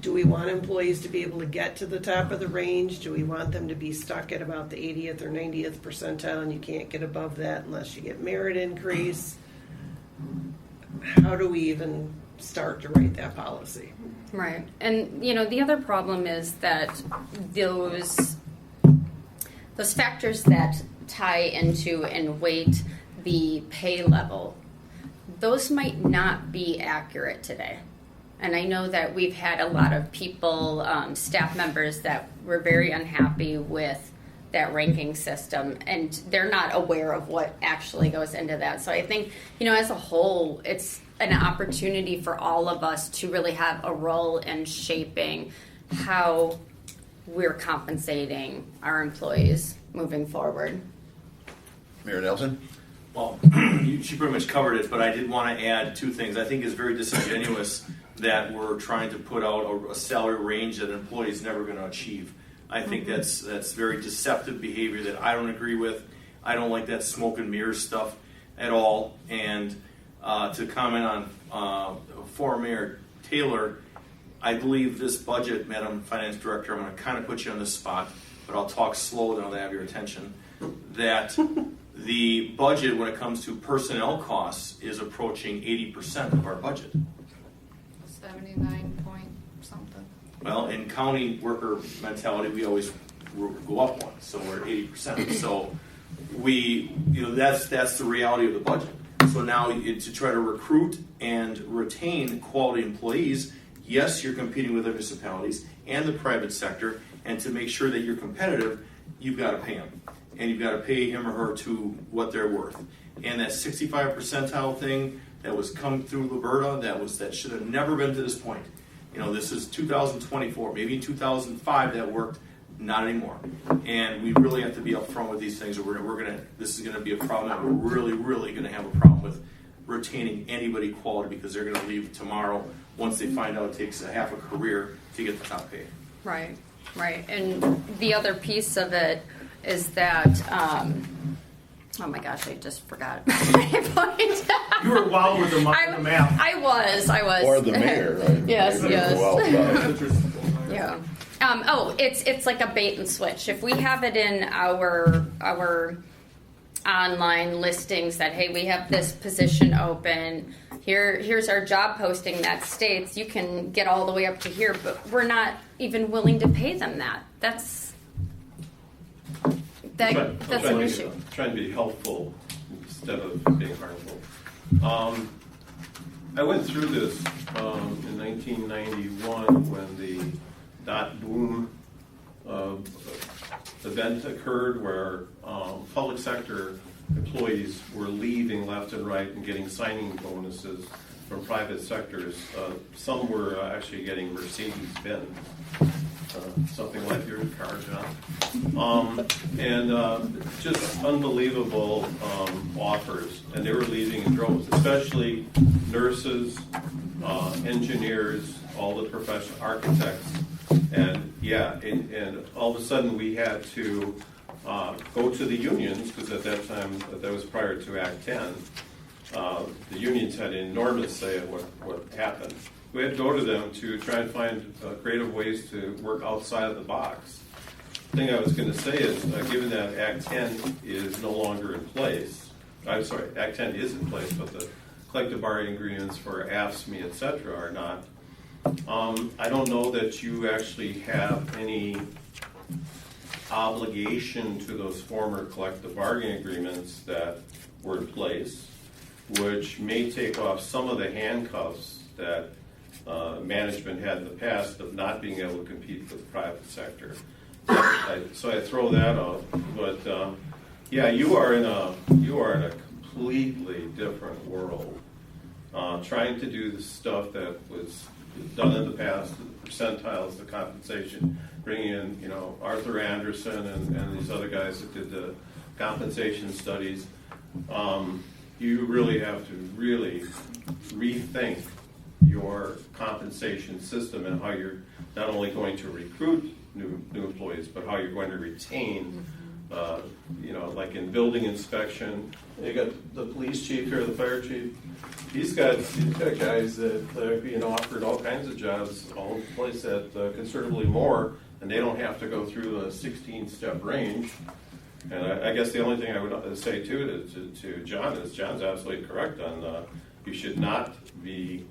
Do we want employees to be able to get to the top of the range? Do we want them to be stuck at about the 80th or 90th percentile and you can't get above that unless you get merit increase? How do we even start to write that policy. Right. And, the other problem is that those factors that tie into and weight the pay level, those might not be accurate today. And I know that we've had a lot of people, staff members, that were very unhappy with that ranking system, and they're not aware of what actually goes into that. So I think, as a whole, it's an opportunity for all of us to really have a role in shaping how we're compensating our employees moving forward. Mayor Nelson? Well, she pretty much covered it, but I did want to add two things. I think it's very disingenuous that we're trying to put out a salary range that an employee is never going to achieve. I think that's very deceptive behavior that I don't agree with. I don't like that smoke and mirrors stuff at all. And to comment on former Mayor Taylor, I believe this budget, Madam Finance Director, I'm going to kind of put you on the spot, but I'll talk slow then I'll have your attention, that the budget when it comes to personnel costs is approaching 80% of our budget. 79 point something. Well, in county worker mentality, we always go up one, so we're at 80%. So that's the reality of the budget. So now to try to recruit and retain quality employees, yes, you're competing with the municipalities and the private sector, and to make sure that you're competitive, you've got to pay them. And you've got to pay him or her to what they're worth. And that 65 percentile thing that was come through Liberta, that should have never been to this point. This is 2024. Maybe in 2005 that worked, not anymore. And we really have to be upfront with these things. Or this is gonna be a problem that we're really, really gonna have a problem with retaining anybody quality, because they're gonna leave tomorrow once they find out it takes a half a career to get the top pay. Right. And the other piece of it is that, oh my gosh, I just forgot my point. You were wild with the map. I was. Or the mayor, right? Yes. Well, Yeah. It's like a bait and switch. If we have it in our online listings that, hey, we have this position open, here's our job posting that states you can get all the way up to here, but we're not even willing to pay them that. That's an issue. Trying to be helpful instead of being harmful. I went through this in 1991 when the dot boom event occurred, where public sector employees were leaving left and right and getting signing bonuses from private sectors. Some were actually getting Mercedes-Benz. Something like your car, John. And just unbelievable offers. And they were leaving in droves, especially nurses, engineers, all the professional architects. And and all of a sudden we had to go to the unions, because at that time, that was prior to Act 10, the unions had an enormous say in what happened. We had to go to them to try and find creative ways to work outside of the box. The thing I was going to say is, given that Act 10 is no longer in place, I'm sorry, Act 10 is in place, but the collective bargaining agreements for AFSCME, et cetera, are not. I don't know that you actually have any obligation to those former collective bargaining agreements that were in place, which may take off some of the handcuffs that management had in the past of not being able to compete with the private sector. So I throw that out. But you are in a completely different world. Trying to do the stuff that was done in the past, the percentiles, the compensation, bringing in Arthur Anderson and these other guys that did the compensation studies. You really have to really rethink your compensation system and how you're not only going to recruit new employees, but how you're going to retain. Like in building inspection, you got the police chief here, the fire chief. He's got guys that are being offered all kinds of jobs all over the place at considerably more, and they don't have to go through a 16-step range. And I guess the only thing I would say to John is John's absolutely correct on you should not be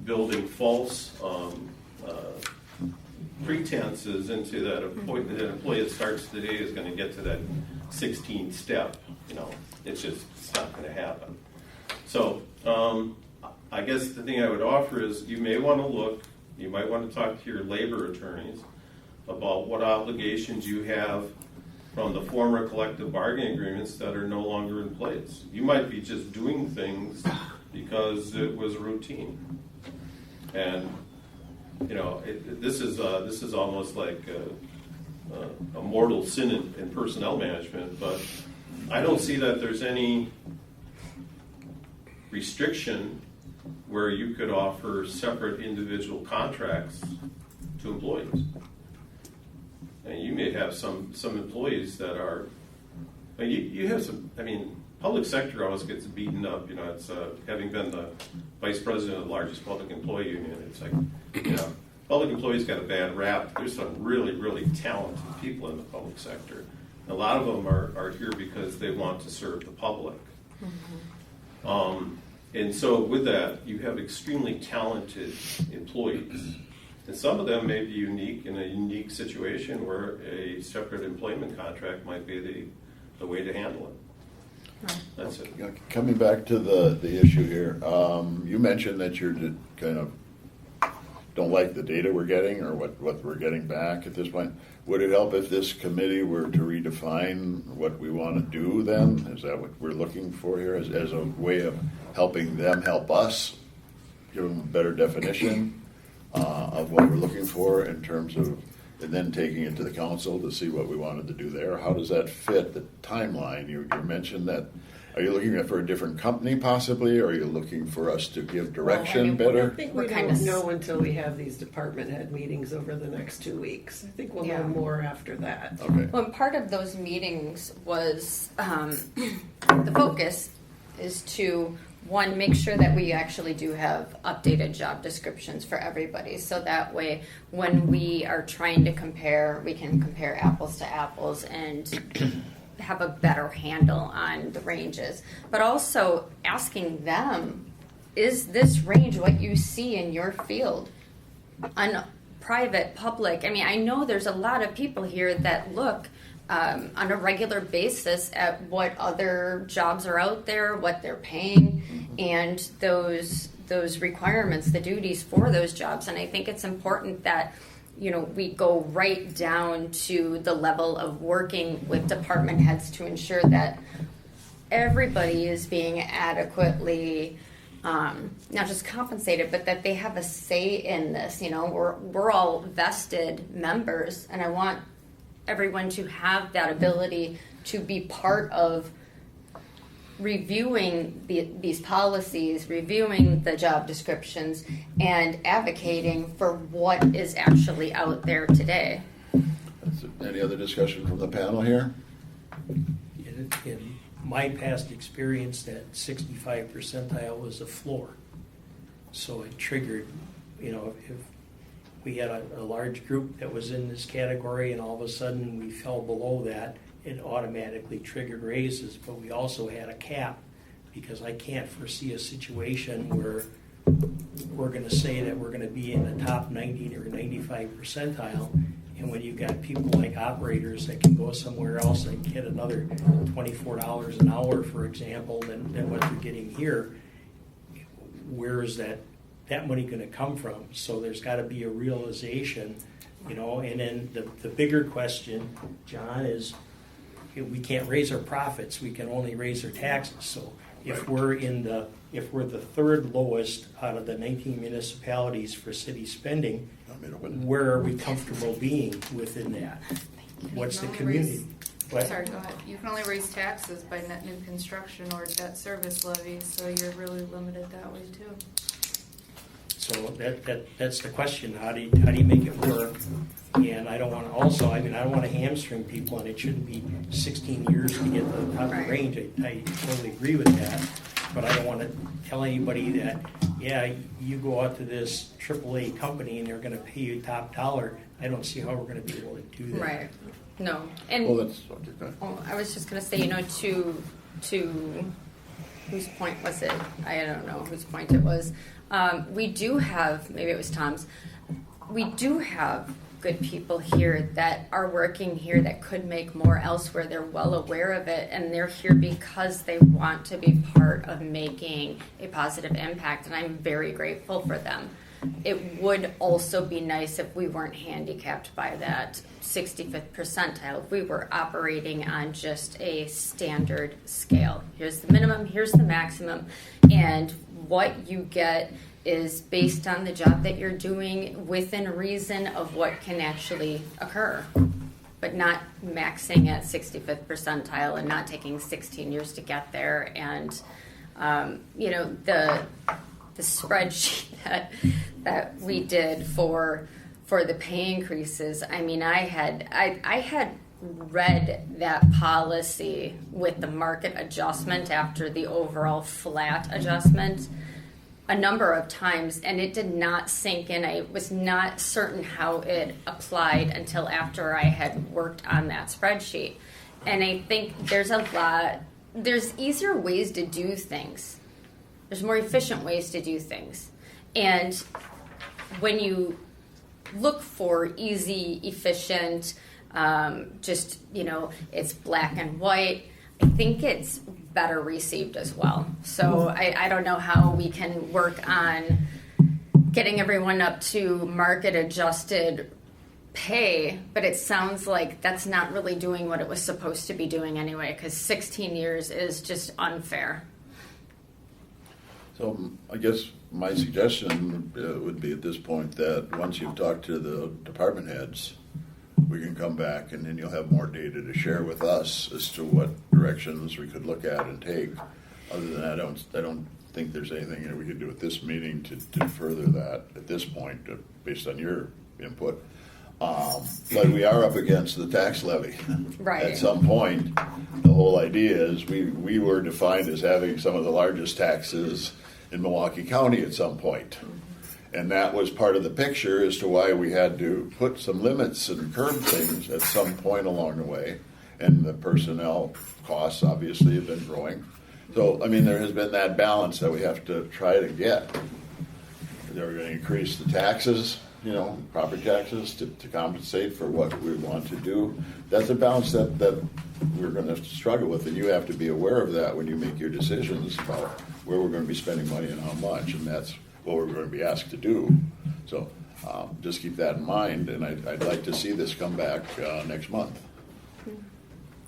building false pretenses into that appointment. An employee that starts today is going to get to that 16th step. It's not going to happen. So I guess the thing I would offer is you may want to look. You might want to talk to your labor attorneys about what obligations you have from the former collective bargaining agreements that are no longer in place. You might be just doing things because it was routine, and this is almost like a mortal sin in personnel management. But I don't see that there's any restriction where you could offer separate individual contracts to employees. And you may have some employees that are, you have some, public sector always gets beaten up. It's having been the vice president of the largest public employee union, it's like, public employees got a bad rap. There's some really, really talented people in the public sector. A lot of them are here because they want to serve the public. And so with that, you have extremely talented employees. And some of them may be unique in a unique situation where a separate employment contract might be the way to handle it. That's it. Coming back to the issue here, you mentioned that you're kind of don't like the data we're getting or what we're getting back at this point. Would it help if this committee were to redefine what we want to do then? Is that what we're looking for here as a way of helping them help us, give them a better definition of what we're looking for in terms of, and then taking it to the council to see what we wanted to do there? How does that fit the timeline? You mentioned that. Are you looking for a different company possibly, or are you looking for us to give direction better? I think we don't know until we have these department head meetings over the next 2 weeks. I think we'll know more after that. Okay. Well, and part of those meetings was the focus is to, one, make sure that we actually do have updated job descriptions for everybody. So that way, when we are trying to compare, we can compare apples to apples and have a better handle on the ranges. But also asking them, is this range what you see in your field? On private, public, I know there's a lot of people here that look on a regular basis at what other jobs are out there, what they're paying, and those requirements, the duties for those jobs. And I think it's important that we go right down to the level of working with department heads to ensure that everybody is being adequately not just compensated, but that they have a say in this. We're all vested members, and I want everyone to have that ability to be part of reviewing these policies, reviewing the job descriptions, and advocating for what is actually out there today. Any other discussion from the panel here? In my past experience, that 65 percentile was a floor. So it triggered, if we had a large group that was in this category and all of a sudden we fell below that, it automatically triggered raises. But we also had a cap, because I can't foresee a situation where we're going to say that we're going to be in the top 90 or 95 percentile, and when you've got people like operators that can go somewhere else and get another $24 an hour, for example, than what they're getting here, where is that money going to come from? So there's got to be a realization, and then the bigger question, John, is we can't raise our profits, we can only raise our taxes. So if we're the third lowest out of the 19 municipalities for city spending, where are we comfortable being within that? What's the community? Sorry, go ahead. You can only raise taxes by net new construction or debt service levy, so you're really limited that way too. So that's the question. How do you make it work? And I don't want to I don't want to hamstring people, and it shouldn't be 16 years to get to the top of the range. I totally agree with that. But I don't want to tell anybody that, you go out to this AAA company and they're going to pay you top dollar. I don't see how we're going to be able to do that. Right. No. And Well, that's okay. I was just going to say, to whose point was it? I don't know whose point it was. We do have, maybe it was Tom's, we do have good people here that are working here that could make more elsewhere. They're well aware of it, and they're here because they want to be part of making a positive impact, and I'm very grateful for them. It would also be nice if we weren't handicapped by that 65th percentile, if we were operating on just a standard scale. Here's the minimum, here's the maximum, and what you get is based on the job that you're doing within reason of what can actually occur, but not maxing at 65th percentile and not taking 16 years to get there. And the spreadsheet that we did for the pay increases, I mean, I had read that policy with the market adjustment after the overall flat adjustment a number of times, and it did not sink in. I was not certain how it applied until after I had worked on that spreadsheet. And I think there's easier ways to do things. There's more efficient ways to do things. And when you look for easy, efficient, it's black and white, I think it's better received as well. So I don't know how we can work on getting everyone up to market adjusted pay, but it sounds like that's not really doing what it was supposed to be doing anyway, because 16 years is just unfair. So I guess my suggestion would be at this point that once you've talked to the department heads, we can come back and then you'll have more data to share with us as to what directions we could look at and take. Other than that, I don't think there's anything that we could do at this meeting to further that at this point, based on your input. But we are up against the tax levy. Right. At some point, the whole idea is we were defined as having some of the largest taxes in Milwaukee County at some point. And that was part of the picture as to why we had to put some limits and curb things at some point along the way. And the personnel costs obviously have been growing. So, I mean, there has been that balance that we have to try to get. They're going to increase the taxes, property taxes to compensate for what we want to do. That's a balance that we're going to struggle with, and you have to be aware of that when you make your decisions about where we're going to be spending money and how much, and that's what we're going to be asked to do. So just keep that in mind, and I'd like to see this come back next month.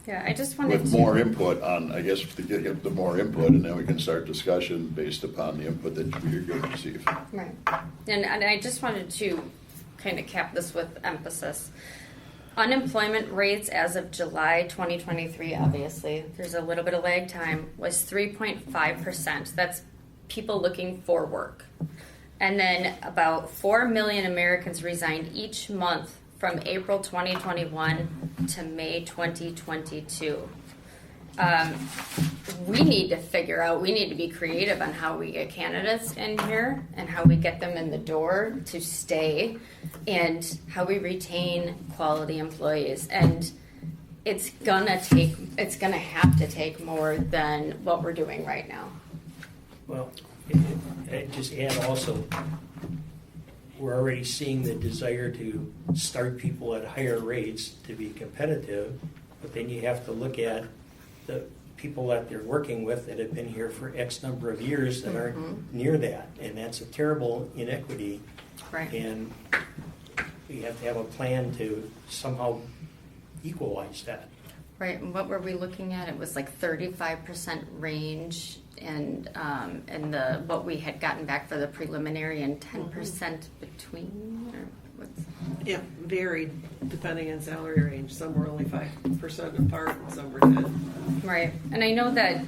Yeah, I just wanted with more input on, I guess, to get the more input, and then we can start discussion based upon the input that you're going to receive. Right. And I just wanted to kind of cap this with emphasis. Unemployment rates as of July 2023, obviously, there's a little bit of lag time, was 3.5%. That's people looking for work. And then about 4 million Americans resigned each month from April 2021 to May 2022. We need to figure out, we need to be creative on how we get candidates in here and how we get them in the door to stay and how we retain quality employees. And it's gonna have to take more than what we're doing right now. Well, I just add also, we're already seeing the desire to start people at higher rates to be competitive, but then you have to look at the people that they're working with that have been here for X number of years that aren't near that, and that's a terrible inequity. Right. And we have to have a plan to somehow equalize that. Right, and what were we looking at? It was like 35% range, and the what we had gotten back for the preliminary, and 10% between, or what's? Yeah, varied depending on salary range. Some were only 5% apart, and some were 10. Right, and I know that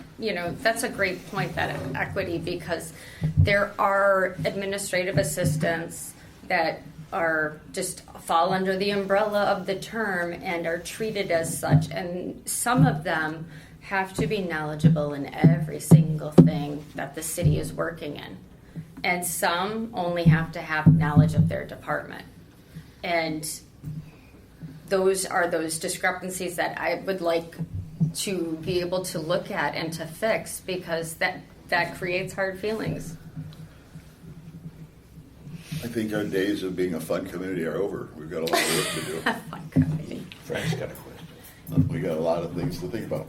that's a great point, that equity, because there are administrative assistants that are just fall under the umbrella of the term and are treated as such, and some of them have to be knowledgeable in every single thing that the city is working in, and some only have to have knowledge of their department. And those are those discrepancies that I would like to be able to look at and to fix, because that creates hard feelings. I think our days of being a fun community are over. We've got a lot of work to do. Fun company. Frank's got a question. We got a lot of things to think about.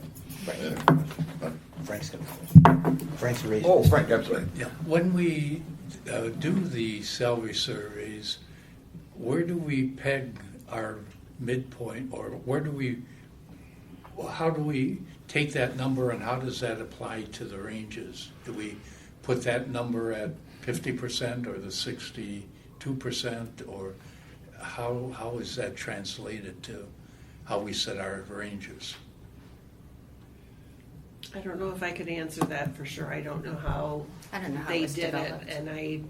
Frank's got a question. Frank's raised. Oh, Frank, I'm sorry. Yeah, when we do the salary surveys, where do we peg our midpoint, or how do we take that number and how does that apply to the ranges? Do we put that number at 50% or the 62%, or how is that translated to how we set our ranges? I don't know if I could answer that for sure. I don't know how it they was did developed. it, and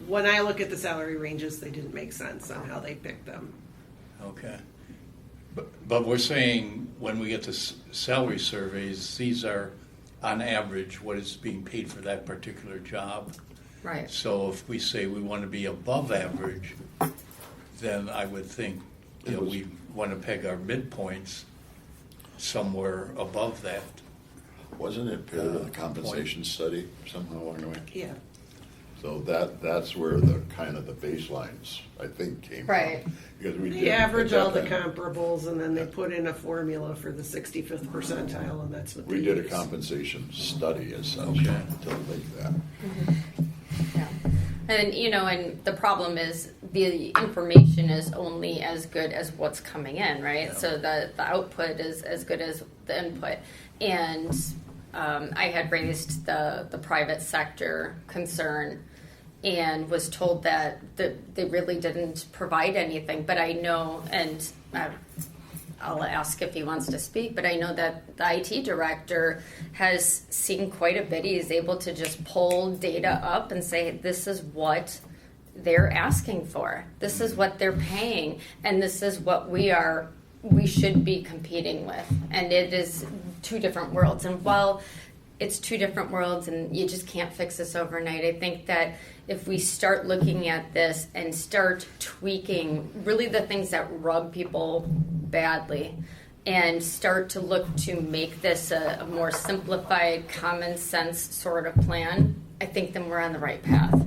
when I look at the salary ranges, they didn't make sense on how they picked them. Okay. But we're saying when we get to salary surveys, these are on average what is being paid for that particular job. Right. So if we say we want to be above average, then I would think we want to peg our midpoints somewhere above that. Wasn't it part of the compensation study somehow along the way? Yeah. So that's where the kind of the baselines, I think, came Right. from. Because we They did average at all the that time, comparables, and then they put in a formula for the 65th percentile, and that's what they we did a use. compensation study as such Okay. to link that. Yeah. And, and the problem is the information is only as good as what's coming in, right? Yeah. So the output is as good as the input. And I had raised the private sector concern and was told that they really didn't provide anything. But I know, and I'll ask if he wants to speak, but I know that the IT director has seen quite a bit. He is able to just pull data up and say, this is what they're asking for. This is what they're paying. And this is what we should be competing with. And it is two different worlds. And while it's two different worlds and you just can't fix this overnight, I think that if we start looking at this and start tweaking really the things that rub people badly and start to look to make this a more simplified, common sense sort of plan, I think then we're on the right path.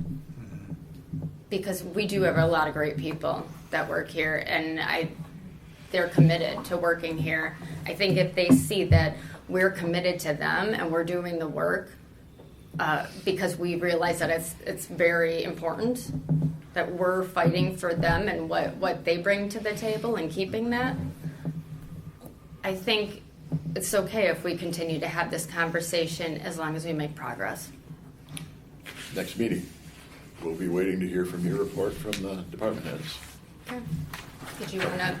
Because we do have a lot of great people that work here, and they're committed to working here. I think if they see that we're committed to them and we're doing the work because we realize that it's very important that we're fighting for them and what they bring to the table and keeping that, I think it's okay if we continue to have this conversation as long as we make progress. Next meeting, we'll be waiting to hear from your report from the department heads. Okay. Did you want to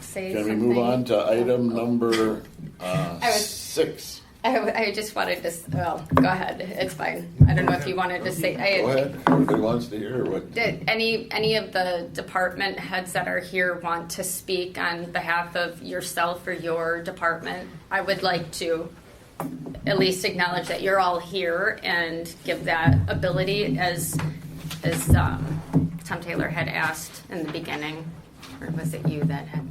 say Can something? we move on to item number was- 6? I just wanted to, well, go ahead. It's fine. I don't know if you wanted to say. Go ahead. Everybody wants to hear what? Did any of the department heads that are here want to speak on behalf of yourself or your department? I would like to at least acknowledge that you're all here and give that ability as Tom Taylor had asked in the beginning. Or was it you that had?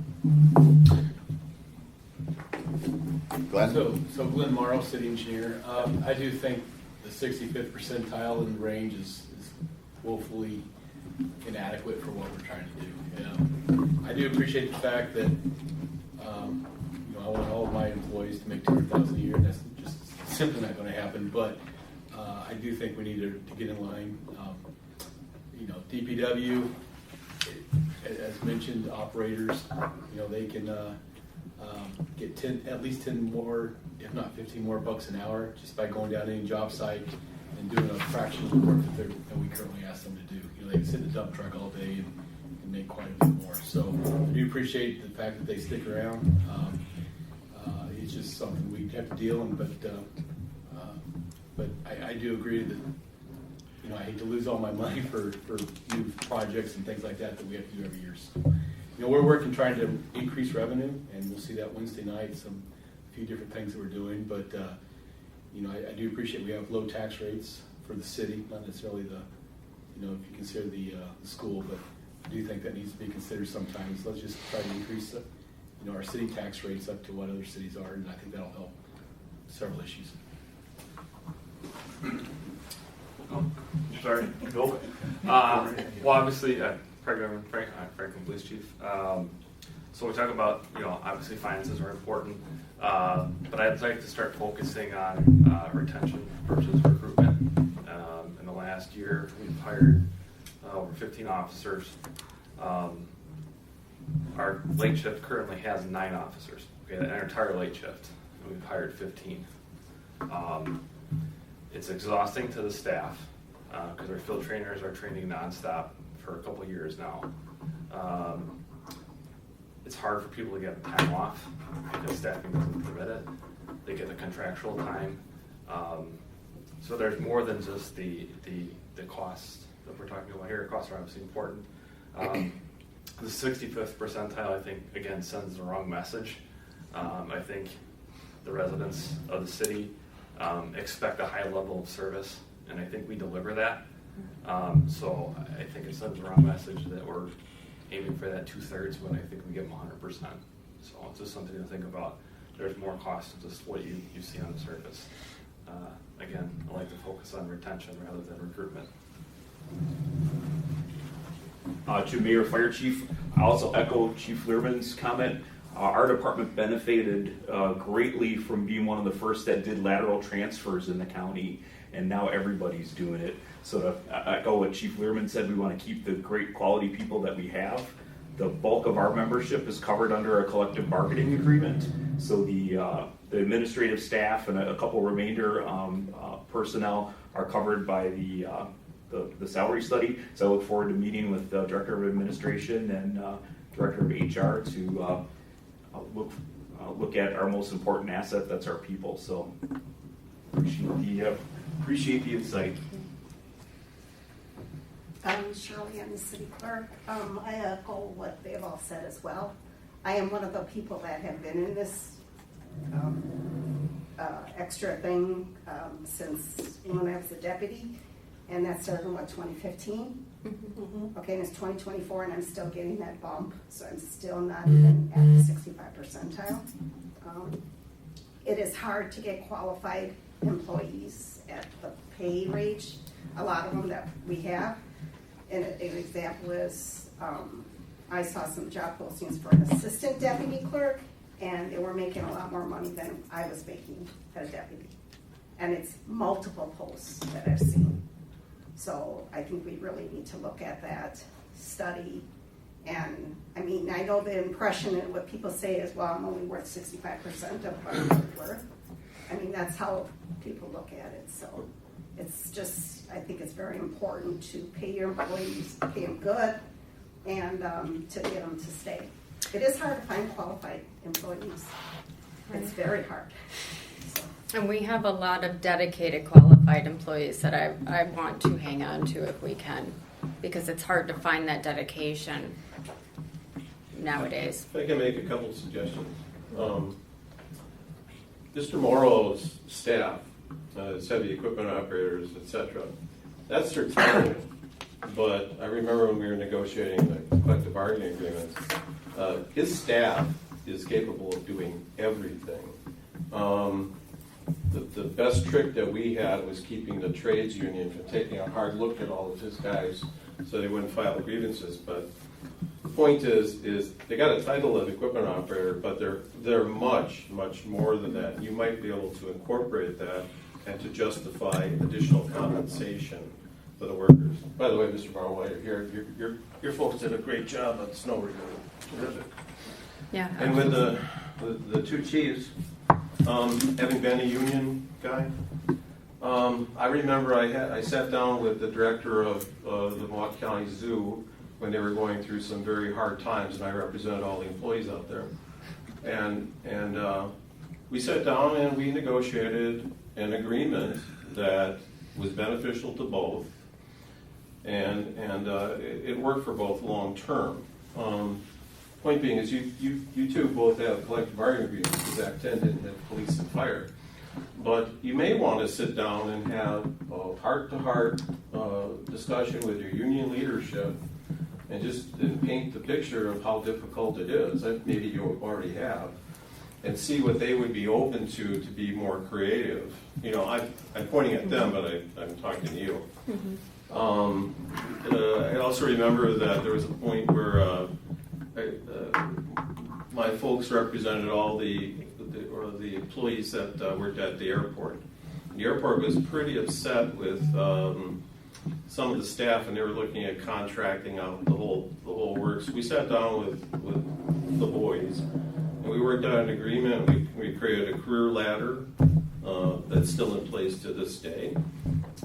Glenn? So Glenn Morrow, city engineer. I do think the 65th percentile in the range is woefully inadequate for what we're trying to do. I do appreciate the fact that I want all of my employees to make $200,000 a year, and that's just simply not going to happen. But I do think we need to get in line. DPW, as mentioned, operators, they can get at least 10 more, if not 15 more bucks an hour just by going down any job site and doing a fraction of the work that we currently ask them to do. They can sit in the dump truck all day and make quite a bit more. So I do appreciate the fact that they stick around. It's just something we have to deal with, but I do agree that I hate to lose all my money for new projects and things like that we have to do every year. So, we're working trying to increase revenue, and we'll see that Wednesday night. A few different things that we're doing, but I do appreciate we have low tax rates for the city, not necessarily if you consider the school, but I do think that needs to be considered sometimes. Let's just try to increase our city tax rates up to what other cities are, and I think that'll help several issues. Sorry, Bill. Well, obviously, Franklin Police Chief. So we talk about, obviously finances are important, but I'd like to start focusing on retention versus recruitment. In the last year, we've hired over 15 officers. Our late shift currently has 9 officers. Okay, our entire late shift, and we've hired 15. It's exhausting to the staff because our field trainers are training nonstop for a couple of years now. It's hard for people to get time off because staffing doesn't permit it. They get the contractual time. So there's more than just the costs that we're talking about here. Costs are obviously important. The 65th percentile, I think, again, sends the wrong message. I think the residents of the city expect a high level of service, and I think we deliver that. So I think it sends the wrong message that we're aiming for that 2/3 when I think we give them 100%. So it's just something to think about. There's more cost to just what you see on the surface. Again, I like to focus on retention rather than recruitment. To Mayor, Fire Chief, I also echo Chief Lehrman's comment. Our department benefited greatly from being one of the first that did lateral transfers in the county, and now everybody's doing it. So to echo what Chief Lehrman said, we want to keep the great quality people that we have. The bulk of our membership is covered under a collective bargaining agreement. So the administrative staff and a couple remainder personnel are covered by the salary study. So I look forward to meeting with the Director of Administration and Director of HR to look at our most important asset, that's our people. So appreciate the insight. Shirley, I'm the city clerk. I echo what they've all said as well. I am one of the people that have been in this extra thing since when I was a deputy, and that started in 2015? Mm-hmm. Okay, and it's 2024, and I'm still getting that bump, so I'm still not even at the 65 percentile. It is hard to get qualified employees at the pay range, a lot of them that we have. And an example is, I saw some job postings for an assistant deputy clerk, and they were making a lot more money than I was making as deputy. And it's multiple posts that I've seen. So I think we really need to look at that study. And I mean, I know the impression and what people say is, well, I'm only worth 65% of what I'm worth. I mean, that's how people look at it. So it's just, I think it's very important to pay your employees, pay them good, and to get them to stay. It is hard to find qualified employees. It's very hard. And we have a lot of dedicated qualified employees that I want to hang on to if we can, because it's hard to find that dedication nowadays. If I can make a couple of suggestions. Mr. Morrow's staff, heavy equipment operators, etc., that's their title. But I remember when we were negotiating the collective bargaining agreements, his staff is capable of doing everything. The best trick that we had was keeping the trades union from taking a hard look at all of his guys so they wouldn't file grievances. But the point is they got a title of equipment operator, but they're much, much more than that. You might be able to incorporate that and to justify additional compensation for the workers. By the way, Mr. Morrow, while you're here, your folks did a great job on snow removal. Terrific. Yeah. And with the two chiefs, having been a union guy, I remember I sat down with the director of the Milwaukee County Zoo when they were going through some very hard times, and I represented all the employees out there. And we sat down and we negotiated an agreement that was beneficial to both, and it worked for both long term. Point being is you two both have collective bargaining agreements because Act 10 didn't have police and fire. But you may want to sit down and have a heart-to-heart discussion with your union leadership and paint the picture of how difficult it is, that maybe you already have, and see what they would be open to be more creative. You know, I'm pointing at them, but I'm talking to you. I also remember that there was a point where my folks represented all the employees that worked at the airport. The airport was pretty upset with some of the staff, and they were looking at contracting out the whole works. We sat down with the boys, and we worked out an agreement. We created a career ladder that's still in place to this day,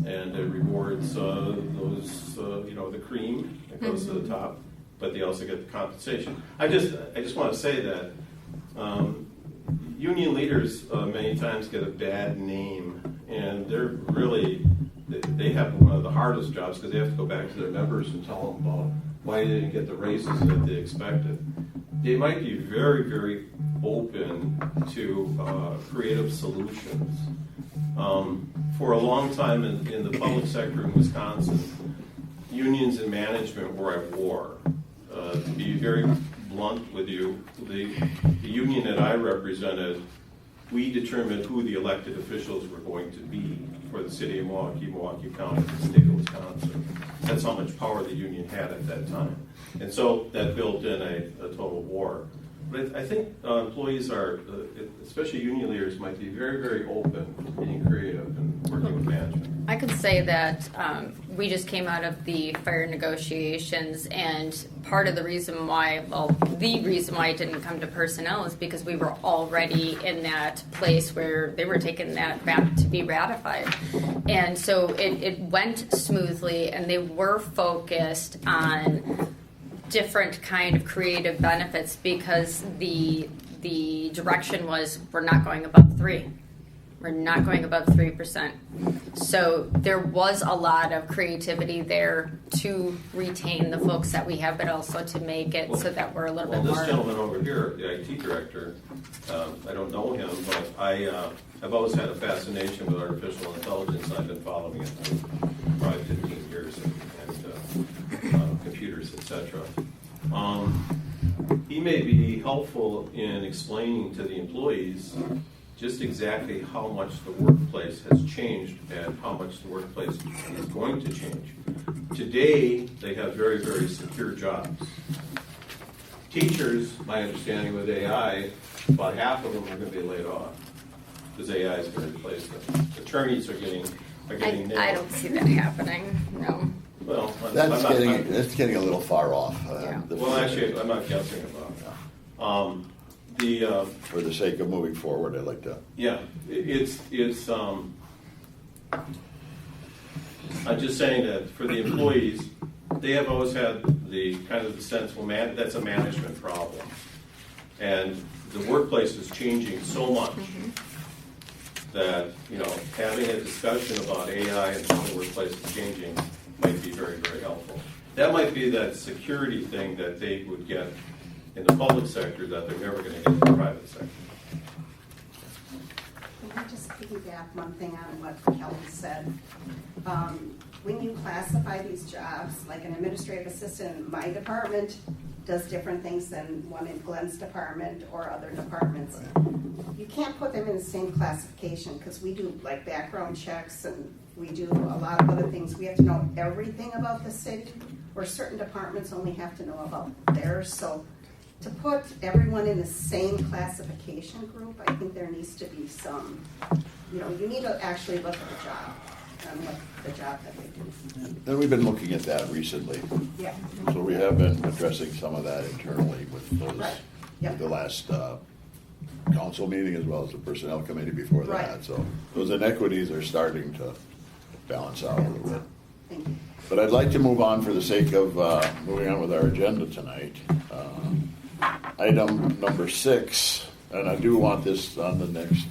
and it rewards those the cream that goes to the top, but they also get the compensation. I just want to say that union leaders many times get a bad name, and they have one of the hardest jobs because they have to go back to their members and tell them about why they didn't get the raises that they expected. They might be very, very open to creative solutions. For a long time in the public sector in Wisconsin, unions and management were at war. To be very blunt with you, the union that I represented, we determined who the elected officials were going to be for the city of Milwaukee, Milwaukee County, the state of Wisconsin. That's how much power the union had at that time. And so that built in a total war. But I think employees are, especially union leaders, might be very, very open to being creative and working with management. I could say that we just came out of the fire negotiations, and part of the reason why, the reason why it didn't come to personnel is because we were already in that place where they were taking that back to be ratified. And so it went smoothly, and they were focused on different kind of creative benefits because the direction was we're not going above 3. We're not going above 3%. So there was a lot of creativity there to retain the folks that we have, but also to make it so that we're a little bit more. This gentleman over here, the IT director, I don't know him, but I've always had a fascination with artificial intelligence. I've been following it for probably 15 years and computers, etc. He may be helpful in explaining to the employees just exactly how much the workplace has changed and how much the workplace is going to change. Today, they have very, very secure jobs. Teachers, my understanding with AI, about half of them are going to be laid off because AI is going to replace them. Attorneys are getting nailed. I don't see that happening, no. Well, That's getting a little far off. Well, actually, I'm not guessing about that. For the sake of moving forward, I'd like to. Yeah, I'm just saying that for the employees, they have always had the kind of the sense, well, that's a management problem. And the workplace is changing so much that, having a discussion about AI and how the workplace is changing might be very, very helpful. That might be that security thing that they would get in the public sector that they're never going to get in the private sector. Can I just piggyback one thing on what Kelly said? When you classify these jobs, like an administrative assistant in my department does different things than one in Glenn's department or other departments. You can't put them in the same classification because we do like background checks and we do a lot of other things. We have to know everything about the city, where certain departments only have to know about theirs. So to put everyone in the same classification group, I think there needs to be some, you need to actually look at the job and what the job that they do. And we've been looking at that recently. Yeah. So we have been addressing some of that internally with those, the last council meeting as well as the personnel committee before that. Right. So those inequities are starting to balance out a little bit. Thank you. But I'd like to move on for the sake of moving on with our agenda tonight. Item number 6, and I do want this on the next,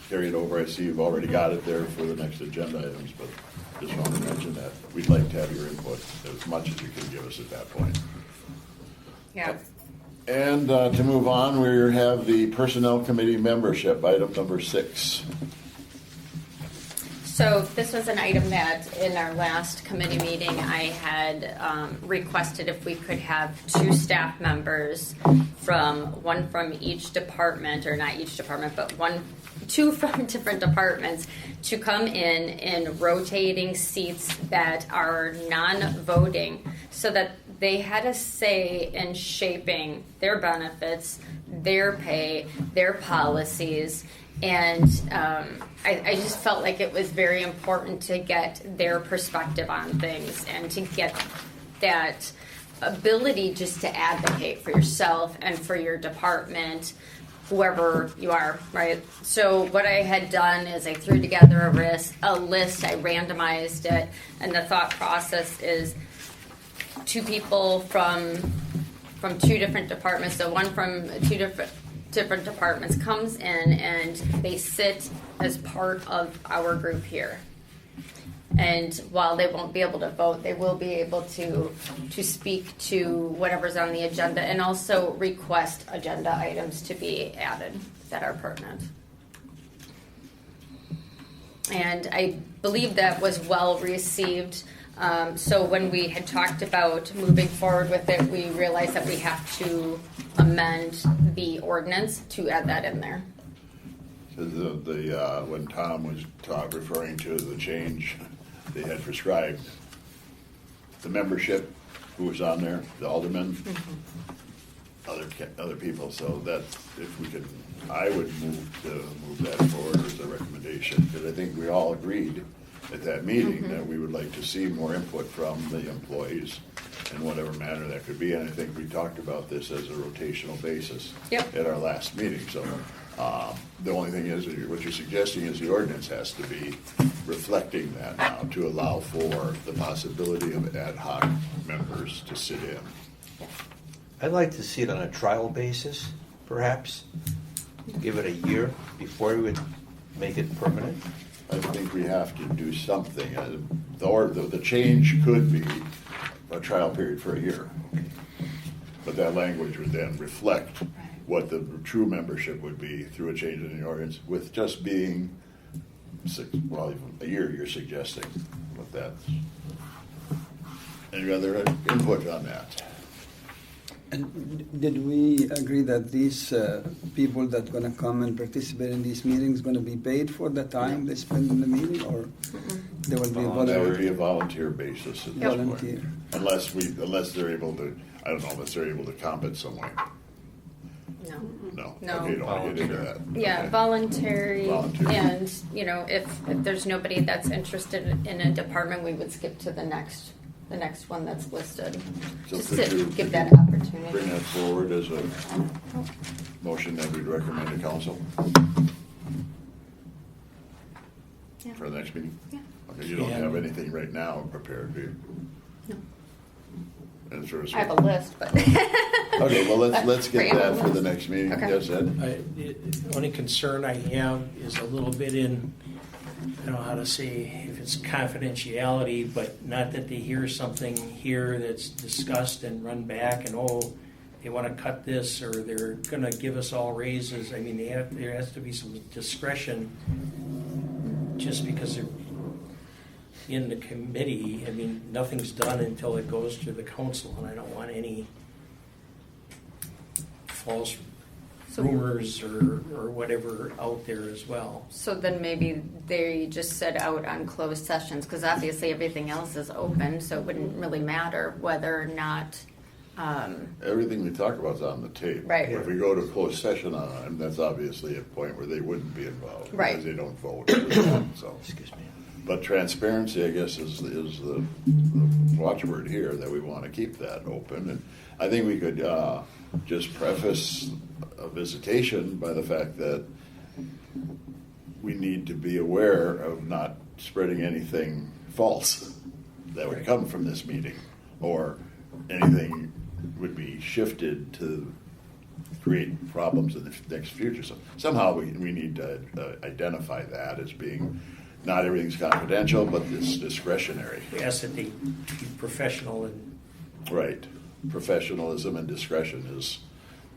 carry it over. I see you've already got it there for the next agenda items, but just want to mention that we'd like to have your input as much as you can give us at that point. Yeah. And to move on, we have the Personnel Committee membership, item number 6. So this was an item that in our last committee meeting, I had requested if we could have 2 staff members one from each department, or not each department, but 2 from different departments to come in rotating seats that are non-voting so that they had a say in shaping their benefits, their pay, their policies. And I just felt like it was very important to get their perspective on things and to get that ability just to advocate for yourself and for your department, whoever you are, right? So what I had done is I threw together a list, I randomized it, and the thought process is 2 people from 2 different departments, so one from 2 different departments comes in and they sit as part of our group here. And while they won't be able to vote, they will be able to speak to whatever's on the agenda and also request agenda items to be added that are pertinent. And I believe that was well received. So when we had talked about moving forward with it, we realized that we have to amend the ordinance to add that in there. So when Tom was referring to the change they had prescribed, the membership who was on there, the aldermen, other people. So that if we could, I would move that forward as a recommendation, because I think we all agreed at that meeting that we would like to see more input from the employees in whatever manner that could be. And I think we talked about this as a rotational basis at our last meeting. So the only thing is, what you're suggesting is the ordinance has to be reflecting that now to allow for the possibility of ad hoc members to sit in. I'd like to see it on a trial basis, perhaps. Give it a year before we would make it permanent. I think we have to do something. The change could be a trial period for a year. But that language would then reflect what the true membership would be through a change in the ordinance, with just being even a year you're suggesting. With that. Any other input on that? And did we agree that these people that are going to come and participate in these meetings going to be paid for the time they spend in the meeting, or they will be That would be a volunteer basis at this volunteer? point. Unless they're able to, I don't know, unless they're able to comp some way. No. No. Okay, you don't want to get into that. Yeah, Okay. voluntary, Voluntary. and if there's nobody that's interested in a department, we would skip to the next one that's listed. So Just could to you- give could that you opportunity. Bring that forward as a motion that we'd recommend to council Yeah. for the next meeting? Yeah. Okay, you don't Yeah. have anything right now prepared, do you? No. And sort of- I have a list, but. Okay, well, let's get Bring that up a for the list. next meeting. Okay. Yes, Ed? The only concern I have is a little bit in, I don't know how to say, if it's confidentiality, but not that they hear something here that's discussed and run back and, they want to cut this, or they're going to give us all raises. I mean, there has to be some discretion just because they're in the committee. I mean, nothing's done until it goes to the council, and I don't want any false rumors or whatever out there as well. So then maybe they just sit out on closed sessions, because obviously everything else is open, so it wouldn't really matter whether or not. Everything we talk about is on the tape. Right. If we go to closed session on them, that's obviously a point where they wouldn't be involved. Right. Because they don't vote. So. Excuse me. But transparency, I guess, is the watchword here, that we want to keep that open. And I think we could just preface a visitation by the fact that we need to be aware of not spreading anything false that would come from this meeting, or anything would be shifted to create problems in the next future. So somehow we need to identify that as being, not everything's confidential, but it's discretionary. We ask that they be professional and. Right. Professionalism and discretion is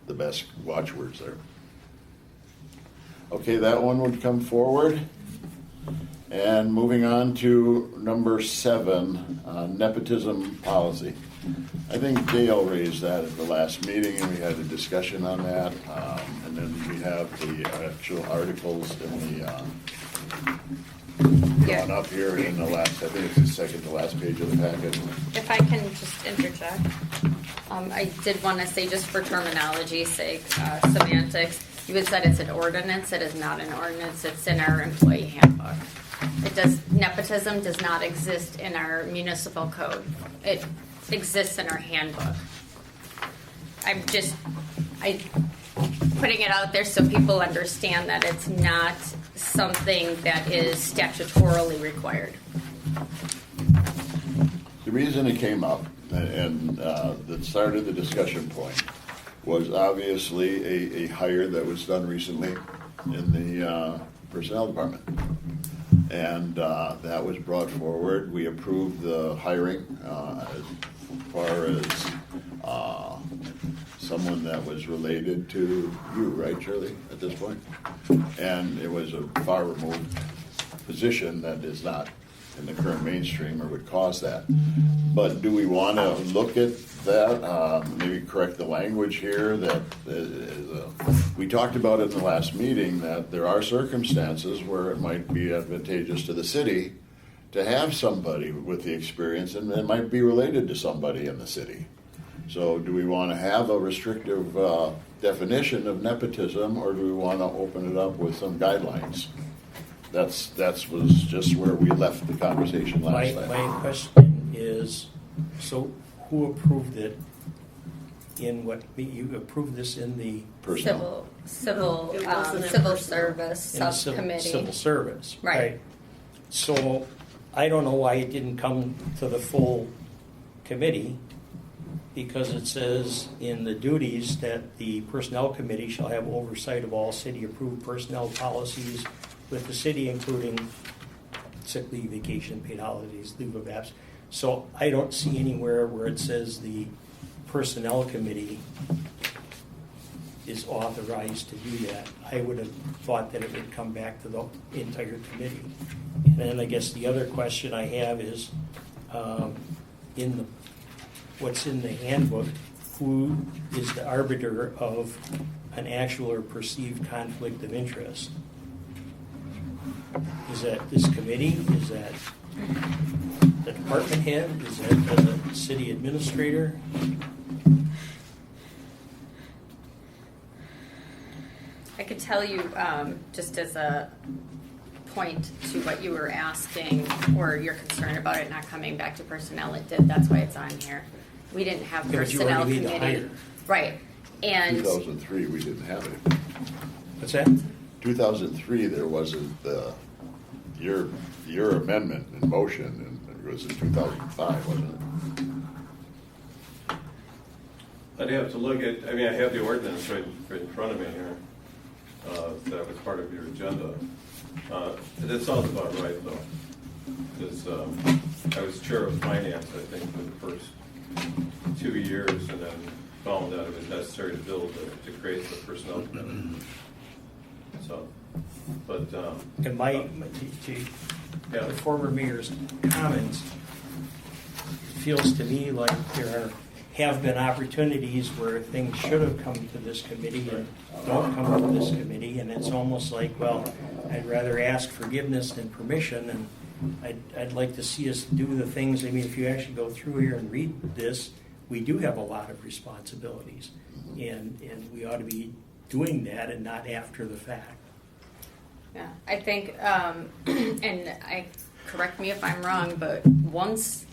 the best watchwords there. Okay, that one would come forward. And moving on to number 7, nepotism policy. I think Dale raised that at the last meeting, and we had a discussion on that. And then we have the actual articles in the drawn up here in the last, I think it's the second to last page of the packet. If I can just interject, I did want to say, just for terminology's sake, semantics, you had said it's an ordinance. It is not an ordinance. It's in our employee handbook. Nepotism does not exist in our municipal code. It exists in our handbook. I'm putting it out there so people understand that it's not something that is statutorily required. The reason it came up and that started the discussion point was obviously a hire that was done recently in the personnel department. And that was brought forward. We approved the hiring as far as someone that was related to you, right, Shirley, at this point? And it was a far removed position that is not in the current mainstream or would cause that. But do we want to look at that, maybe correct the language here that we talked about in the last meeting, that there are circumstances where it might be advantageous to the city to have somebody with the experience, and it might be related to somebody in the city. So do we want to have a restrictive definition of nepotism, or do we want to open it up with some guidelines? That was just where we left the conversation last time. My question is, so who approved it? In what you approved this in the Civil It wasn't a service in the subcommittee. civil service, Right. So I don't know why it didn't come to the full committee, because it says in the duties that the personnel committee shall have oversight of all city-approved personnel policies with the city, including sick leave, vacation, paid holidays, leave of absence. So I don't see anywhere where it says the personnel committee is authorized to do that. I would have thought that it would come back to the entire committee. And then I guess the other question I have is, what's in the handbook, who is the arbiter of an actual or perceived conflict of interest? Is that this committee? Is that the department head? Is that the city administrator? I could tell you, just as a point to what you were asking, or your concern about it not coming back to personnel, it did. That's why it's on here. We didn't have Yeah, but you personnel already made the committee. hire. Right. And 2003, we didn't have it. What's that? 2003, there wasn't your amendment in motion, and it was in 2005, wasn't it? I'd have to look at, I have the ordinance right in front of me here. That was part of your agenda. That sounds about right, though. Because I was chair of finance, I think, for the first 2 years, and then found that it was necessary to build to create the personnel committee. So, but And the former mayor's comments, feels to me like there have been opportunities where things should have come to this committee and don't come to this committee, and it's almost like, well, I'd rather ask forgiveness than permission, and I'd like to see us do the things. If you actually go through here and read this, we do have a lot of responsibilities, and we ought to be doing that and not after the fact. yeah, I think, and correct me if I'm wrong, but once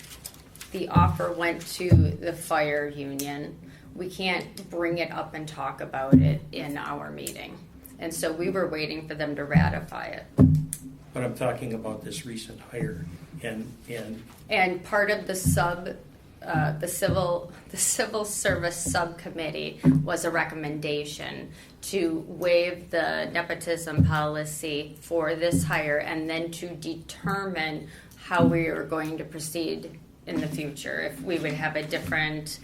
the offer went to the fire union, we can't bring it up and talk about it in our meeting. And so we were waiting for them to ratify it. But I'm talking about this recent hire, And part of the civil service subcommittee was a recommendation to waive the nepotism policy for this hire, and then to determine how we are going to proceed in the future, if we would have a different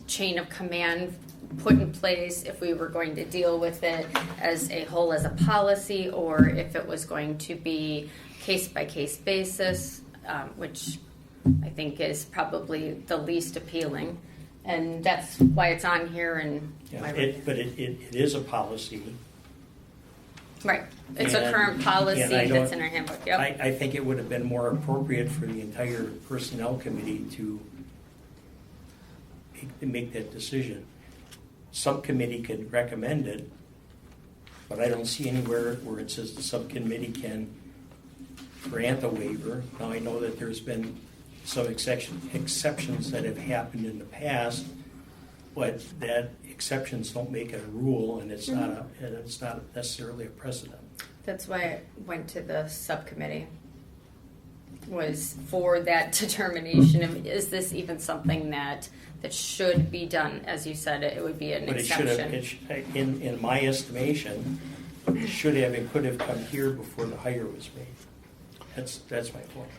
chain of command put in place, if we were going to deal with it as a whole, as a policy, or if it was going to be case-by-case basis, which I think is probably the least appealing. And that's why it's on here. And But it is a policy. Right. It's a current policy that's in our handbook. Yep. I think it would have been more appropriate for the entire personnel committee to make that decision. Subcommittee could recommend it, but I don't see anywhere where it says the subcommittee can grant a waiver. Now, I know that there's been some exceptions that have happened in the past, but that exceptions don't make it a rule, and it's not necessarily a precedent. That's why I went to the subcommittee, was for that determination of, is this even something that should be done? As you said, it would be an exception. In my estimation, it should have and could have come here before the hire was made. That's my point.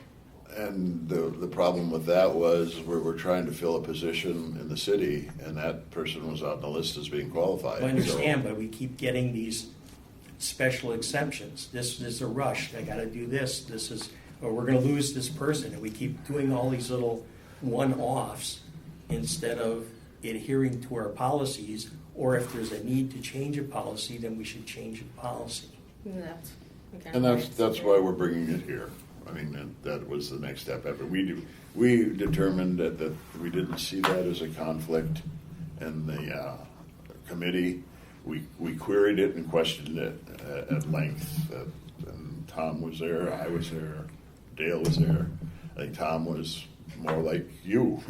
And the problem with that was we're trying to fill a position in the city, and that person was on the list as being qualified. I understand, but we keep getting these special exceptions. This is a rush. I got to do this. Or we're going to lose this person, and we keep doing all these little one-offs instead of adhering to our policies. Or if there's a need to change a policy, then we should change the policy. That's why we're bringing it here. I mean, that was the next step. After we determined that we didn't see that as a conflict in the committee. We queried it and questioned it at length. And Tom was there, I was there, Dale was there. I think Tom was more like you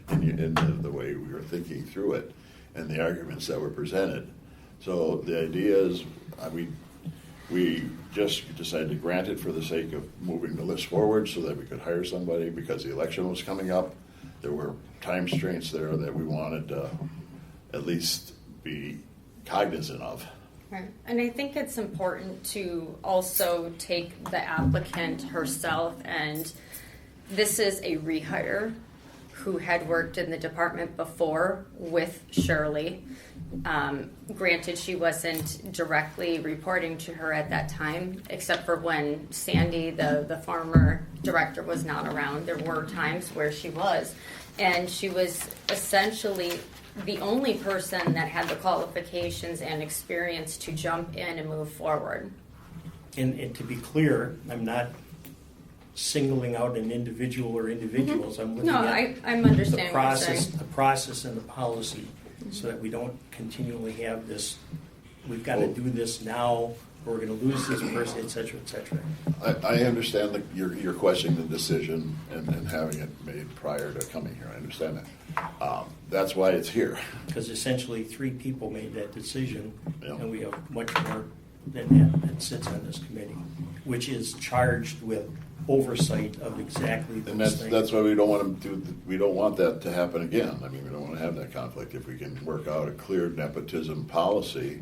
in the way we were thinking through it and the arguments that were presented. So the idea is, we just decided to grant it for the sake of moving the list forward so that we could hire somebody because the election was coming up. There were time constraints there that we wanted to at least be cognizant of. Right. And I think it's important to also take the applicant herself, and this is a rehire who had worked in the department before with Shirley. Granted, she wasn't directly reporting to her at that time, except for when Sandy, the former director, was not around. There were times where she was. And she was essentially the only person that had the qualifications and experience to jump in and move forward. And to be clear, I'm not singling out an individual or individuals. I'm looking at I'm understanding the process and the policy, so that we don't continually have this, we've got to do this now, or we're going to lose this person, et cetera, et cetera. I understand you're questioning the decision and having it made prior to coming here. I understand that. That's why it's here. Because essentially 3 people made that decision, and we have much more than that sits on this committee, which is charged with oversight of exactly those And things. that's why we don't want to we don't want that to happen again. I mean, we don't want to have that conflict. If we can work out a clear nepotism policy,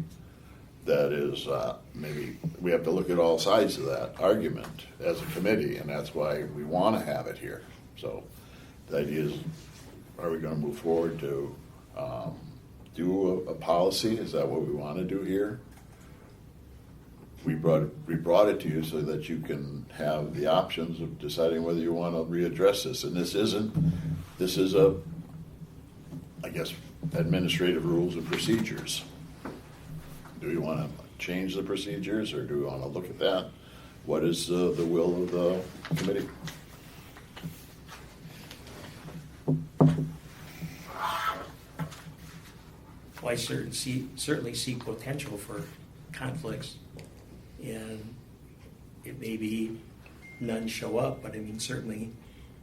that is maybe we have to look at all sides of that argument as a committee, and that's why we want to have it here. So the idea is, are we going to move forward to do a policy? Is that what we want to do here? We brought it to you so that you can have the options of deciding whether you want to readdress this. And this is I guess, administrative rules and procedures. Do we want to change the procedures, or do we want to look at that? What is the will of the committee? Well, I certainly see potential for conflicts, and it may be none show up, but I mean, certainly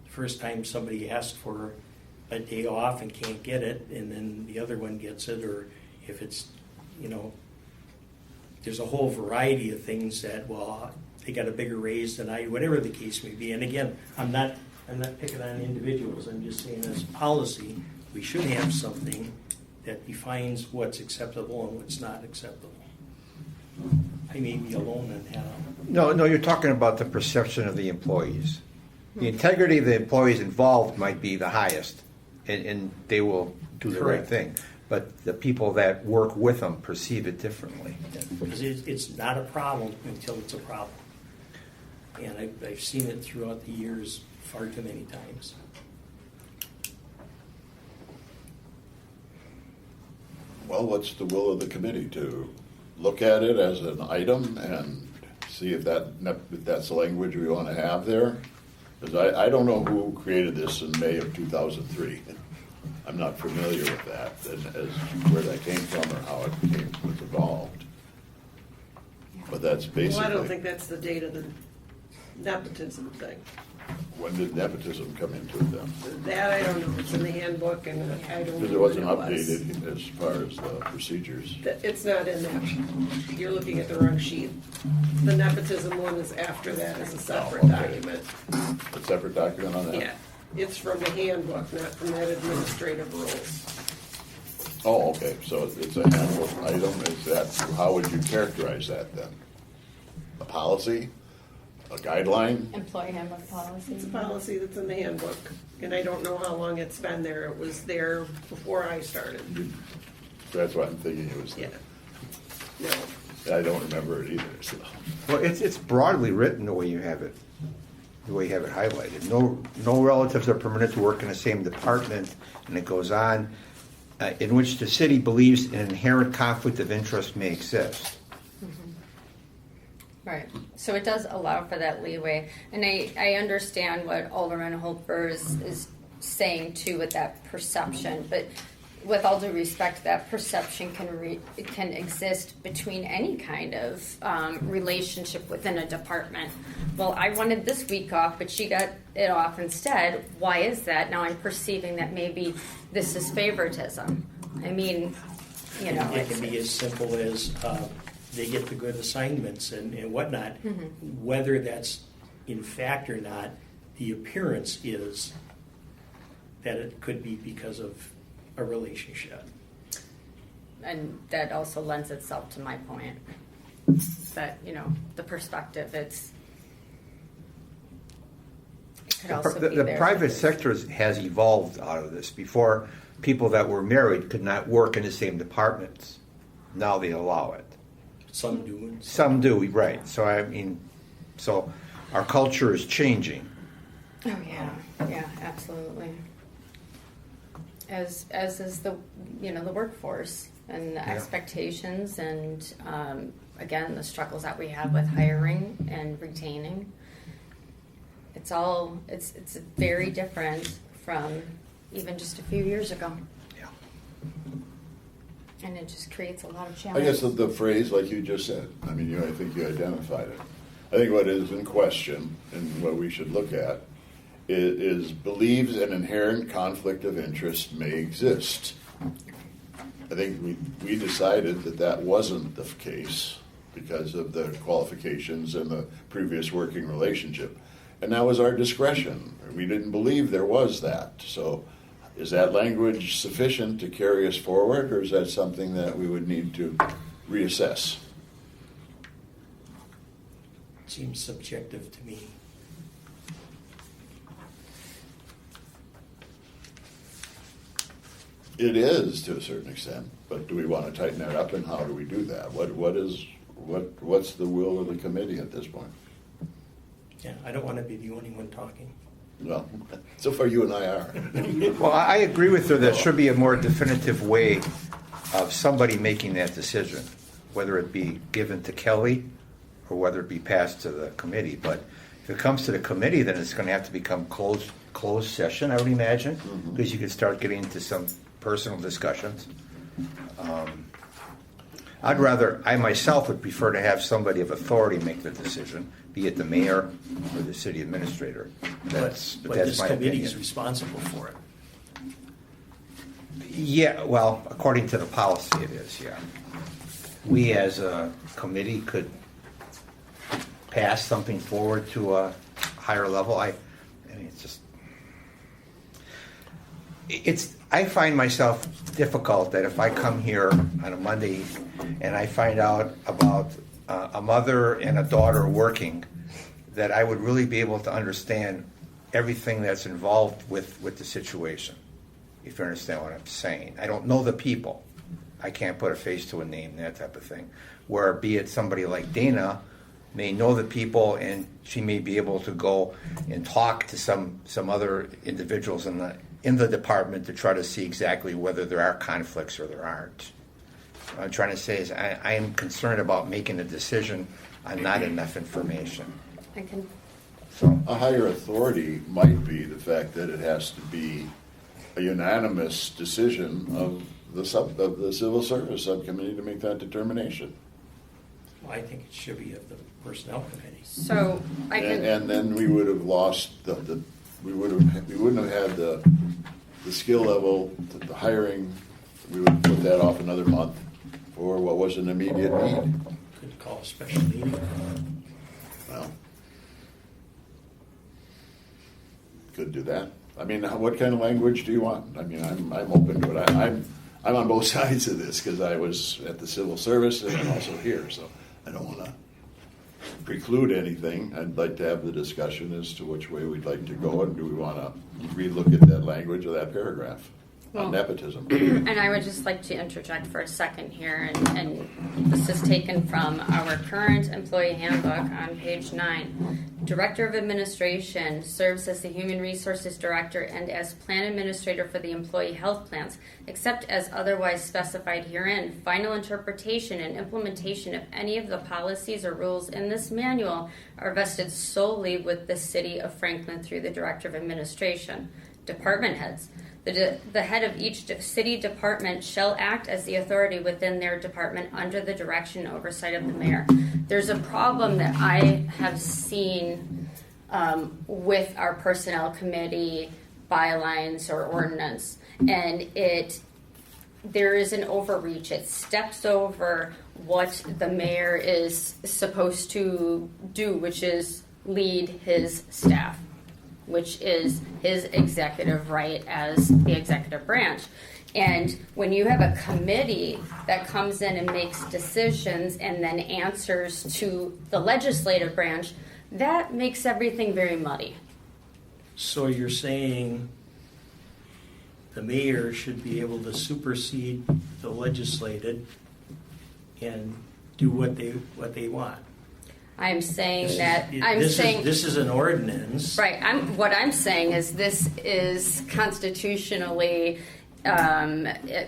the first time somebody asks for a day off and can't get it, and then the other one gets it, or if it's, there's a whole variety of things that, well, they got a bigger raise than I, whatever the case may be. And again, I'm not picking on individuals. I'm just saying as policy, we should have something that defines what's acceptable and what's not acceptable. I may be alone on that. No, you're talking about the perception of the employees. The integrity of the employees involved might be the highest, and they will do the right thing. but the people that work with them perceive it differently. Because it's not a problem until it's a problem. And I've seen it throughout the years far too many times. Well, what's the will of the committee? To look at it as an item and see if that's the language we want to have there? Because I don't know who created this in May of 2003. I'm not familiar with that, and as where that came from or how it was evolved. But that's basically. Well, I don't think that's the date of the nepotism thing. When did nepotism come into it then? That I don't know. It's in the handbook, and I don't know. Because it wasn't when it was. updated as far as the procedures. It's not in that. You're looking at the wrong sheet. The nepotism one is after that, is a separate document. A separate document on that? Yeah, it's from the handbook, not from that administrative rules. Oh, okay, so it's a handbook item. Is that, how would you characterize that then? A policy? A guideline? Employee handbook policy. It's a policy that's in the handbook, and I don't know how long it's been there. It was there before I started. That's what I'm thinking it was. Yeah. No. I don't remember it either, so. Well, it's broadly written the way you have it, highlighted. No relatives are permitted to work in the same department, and it goes on, in which the city believes an inherent conflict of interest may exist. Right. So it does allow for that leeway. And I understand what Alderman Holper is saying too with that perception. But with all due respect, that perception can exist between any kind of relationship within a department. Well, I wanted this week off, but she got it off instead. Why is that? Now I'm perceiving that maybe this is favoritism. I mean, you know. It can be as simple as they get the good assignments and whatnot. Whether that's in fact or not, the appearance is that it could be because of a relationship. And that also lends itself to my point. That, you know, the perspective, it could also be The there. private sector has evolved out of this. Before, people that were married could not work in the same departments. Now they allow it. Some do. Some do, right. So I mean, our culture is changing. Oh yeah, absolutely. As is the the workforce and the expectations and again the struggles that we have with hiring and retaining. It's very different from even just a few years ago. Yeah. And it just creates a lot of I challenges. guess the phrase, like you just said, I mean, I think you identified it. I think what is in question and what we should look at is believes an inherent conflict of interest may exist. I think we decided that wasn't the case because of the qualifications and the previous working relationship. And that was our discretion. We didn't believe there was that. So is that language sufficient to carry us forward, or is that something that we would need to reassess? Seems subjective to me. It is to a certain extent, but do we want to tighten that up, and how do we do that? What's the will of the committee at this point? Yeah, I don't want to be the only one talking. Well, so far you and I are. Well, I agree with her. There should be a more definitive way of somebody making that decision, whether it be given to Kelly or whether it be passed to the committee. But if it comes to the committee, then it's going to have to become closed session, I would imagine, because you could start getting into some personal discussions. I myself would prefer to have somebody of authority make the decision, be it the mayor or the city administrator. But That's this my committee opinion. is responsible for it. Yeah, well, according to the policy, it is, yeah. We as a committee could pass something forward to a higher level. I mean, I find myself difficult that if I come here on a Monday and I find out about a mother and a daughter working, that I would really be able to understand everything that's involved with the situation. if you understand what I'm saying. I don't know the people. I can't put a face to a name, that type of thing. Where be it somebody like Dana may know the people, and she may be able to go and talk to some other individuals in the department to try to see exactly whether there are conflicts or there aren't. What I'm trying to say is I am concerned about making a decision on not enough information. I can. A higher authority might be the fact that it has to be a unanimous decision of the Civil Service Subcommittee to make that determination. Well, I think it should be of the Personnel Committee. So I can. And then we would have lost we wouldn't have had the skill level, the hiring. We would have put that off another month for what was an immediate need. Could call a special meeting. Well, could do that. I mean, what kind of language do you want? I mean, I'm open to it. I'm on both sides of this because I was at the civil service and I'm also here, so I don't want to preclude anything. I'd like to have the discussion as to which way we'd like to go, and do we want to relook at that language or that paragraph on nepotism. And I would just like to interject for a second here, and this is taken from our current employee handbook on page 9. Director of Administration serves as the Human Resources Director and as Plan Administrator for the employee health plans, except as otherwise specified herein. Final interpretation and implementation of any of the policies or rules in this manual are vested solely with the City of Franklin through the Director of Administration. Department heads. The head of each city department shall act as the authority within their department under the direction and oversight of the mayor. There's a problem that I have seen with our personnel committee bylines or ordinance, and there is an overreach. It steps over what the mayor is supposed to do, which is lead his staff, which is his executive right as the executive branch. And when you have a committee that comes in and makes decisions and then answers to the legislative branch, that makes everything very muddy. So you're saying the mayor should be able to supersede the legislated and do what they want. I'm saying this is an ordinance. Right. What I'm saying is this is constitutionally, it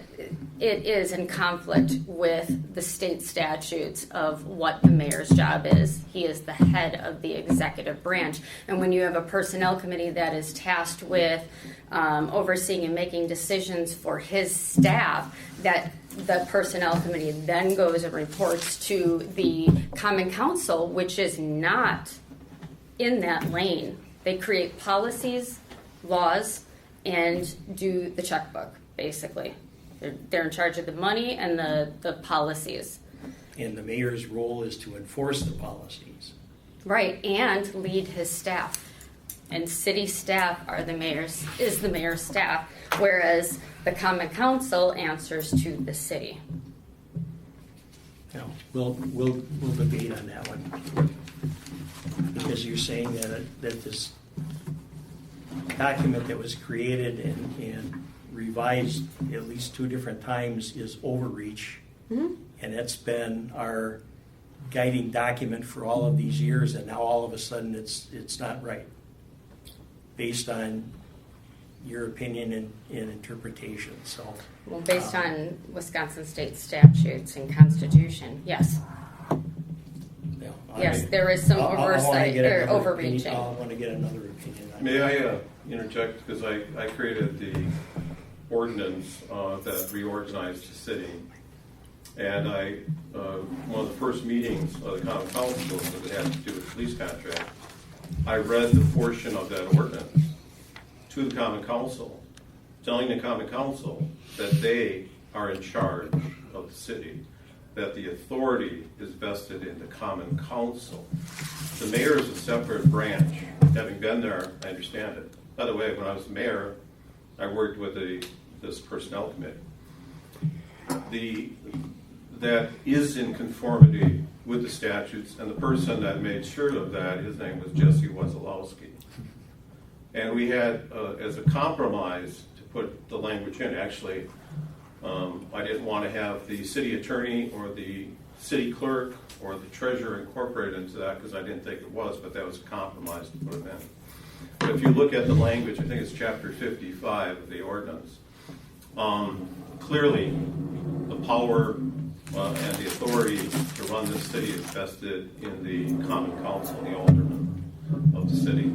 is in conflict with the state statutes of what the mayor's job is. He is the head of the executive branch. And when you have a personnel committee that is tasked with overseeing and making decisions for his staff, that the personnel committee then goes and reports to the common council, which is not in that lane. They create policies, laws, and do the checkbook, basically. They're in charge of the money and the policies. And the mayor's role is to enforce the policies. Right, and lead his staff. And city staff is the mayor's staff, whereas the common council answers to the city. Now, we'll debate on that one, because you're saying that this document that was created and revised at least 2 different times is overreach, and that's been our guiding document for all of these years, and now all of a sudden it's not right, based on your opinion and interpretation. So, well, based on Wisconsin state statutes and constitution, yes. Yes, there is some oversight or overreaching. I want to get another opinion. May I interject, because I created the ordinance that reorganized the city, and one of the first meetings of the common council that had to do with police contract, I read the portion of that ordinance to the common council, telling the common council that they are in charge of the city, that the authority is vested in the common council. The mayor is a separate branch. Having been there, I understand it. By the way, when I was mayor, I worked with this personnel committee. That is in conformity with the statutes, and the person that made sure of that, his name was Jesse Wesolowski. And we had, as a compromise to put the language in. Actually, I didn't want to have the city attorney or the city clerk or the treasurer incorporated into that because I didn't think it was, but that was a compromise to put them in. But if you look at the language, I think it's chapter 55 of the ordinance, clearly the power and the authority to run this city is vested in the common council, the aldermen of the city.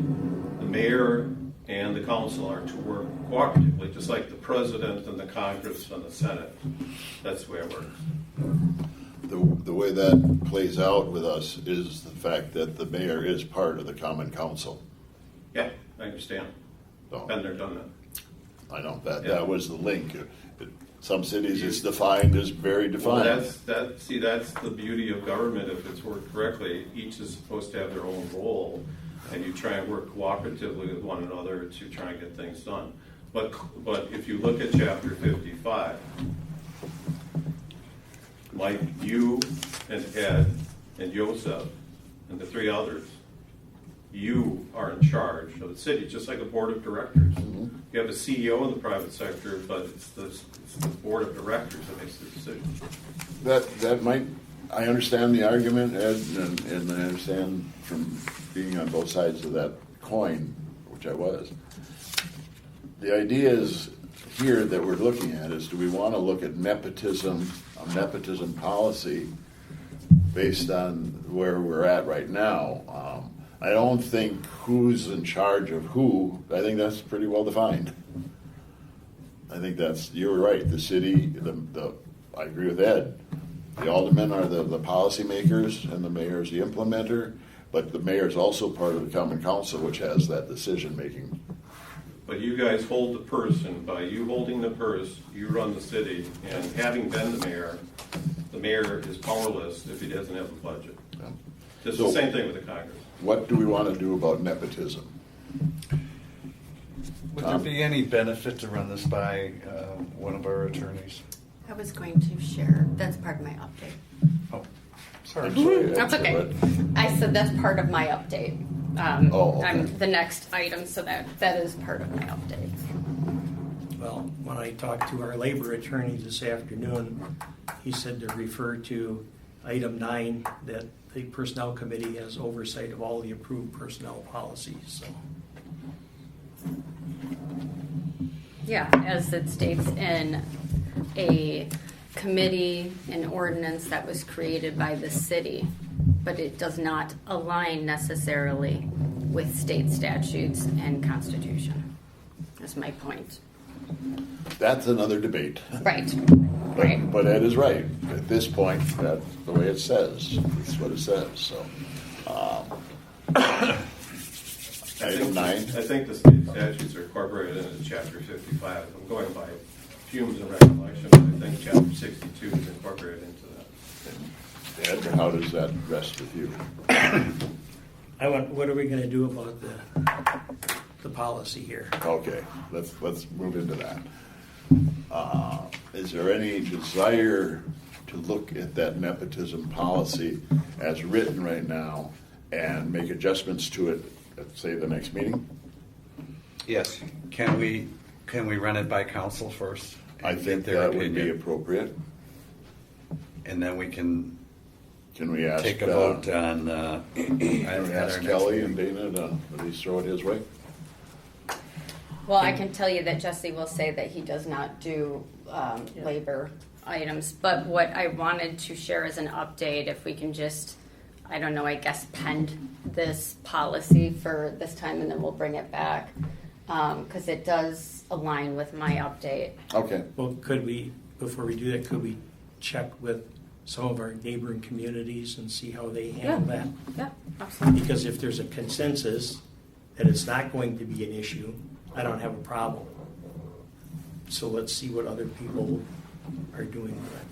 The mayor and the council are to work cooperatively, just like the president and the Congress and the Senate. That's the way it works. The way that plays out with us is the fact that the mayor is part of the common council. Yeah, I understand. So, Been there, done that. I know that was the link. Some cities it's defined as very defined. Well, that's the beauty of government. If it's worked correctly, each is supposed to have their own role, and you try and work cooperatively with one another to try and get things done. But if you look at chapter 55, like you and Ed and Joseph and the three others, you are in charge of the city, just like a board of directors. Mm-hmm. You have a CEO in the private sector, but it's the board of directors that makes the decision. That might, I understand the argument, Ed, and I understand from being on both sides of that coin, which I was. The idea is here that we're looking at is, do we want to look at nepotism, a nepotism policy based on where we're at right now? I don't think who's in charge of who. I think that's pretty well defined. I think you're right. The city, I agree with Ed. The aldermen are the policy makers and the mayor is the implementer, but the mayor is also part of the common council, which has that decision making. But you guys hold the purse, and by you holding the purse, you run the city. And having been the mayor is powerless if he doesn't have a budget. Yeah. It's the same thing with the Congress. What do we want to do about nepotism? Would there be any benefit to run this by one of our attorneys? I was going to share, that's part of my update. Oh, sorry. That's okay. I said that's part of my update. Okay. I'm the next item, so that is part of my update. Well, when I talked to our labor attorney this afternoon, he said to refer to item 9, that the personnel committee has oversight of all the approved personnel policies. So. Yeah, as it states in a committee, an ordinance that was created by the city, but it does not align necessarily with state statutes and constitution. That's my point. That's another debate. Right. But Ed is right. At this point, that's the way it says. That's what it says. So, item 9. I think the state statutes are incorporated into chapter 55. I'm going by fumes and recollection, but I think chapter 62 is incorporated into that. Ed, how does that rest with you? What are we going to do about the policy here? Okay, let's move into that. Is there any desire to look at that nepotism policy as written right now and make adjustments to it at, say, the next meeting? Yes. Can we run it by council first? I think that would be appropriate. And then we can we ask, take a vote on can we ask Kelly and Dana to at least throw it his way? Well, I can tell you that Jesse will say that he does not do labor items, but what I wanted to share as an update, if we can just, I don't know, I guess pend this policy for this time and then we'll bring it back, because it does align with my update. Okay. Well, could we, before we do that, could we check with some of our neighboring communities and see how they handle that? Yeah, absolutely. Because if there's a consensus that it's not going to be an issue, I don't have a problem. So let's see what other people are doing with it.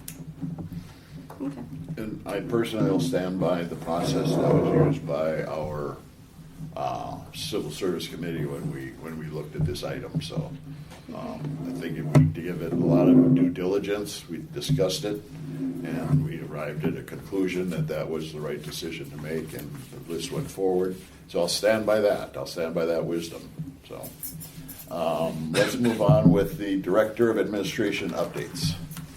Okay. And I personally will stand by the process that was used by our Civil Service Committee when we looked at this item. So I think if we give it a lot of due diligence, we discussed it, and we arrived at a conclusion that was the right decision to make, and the list went forward. So I'll stand by that. I'll stand by that wisdom. So Let's move on with the Director of Administration updates.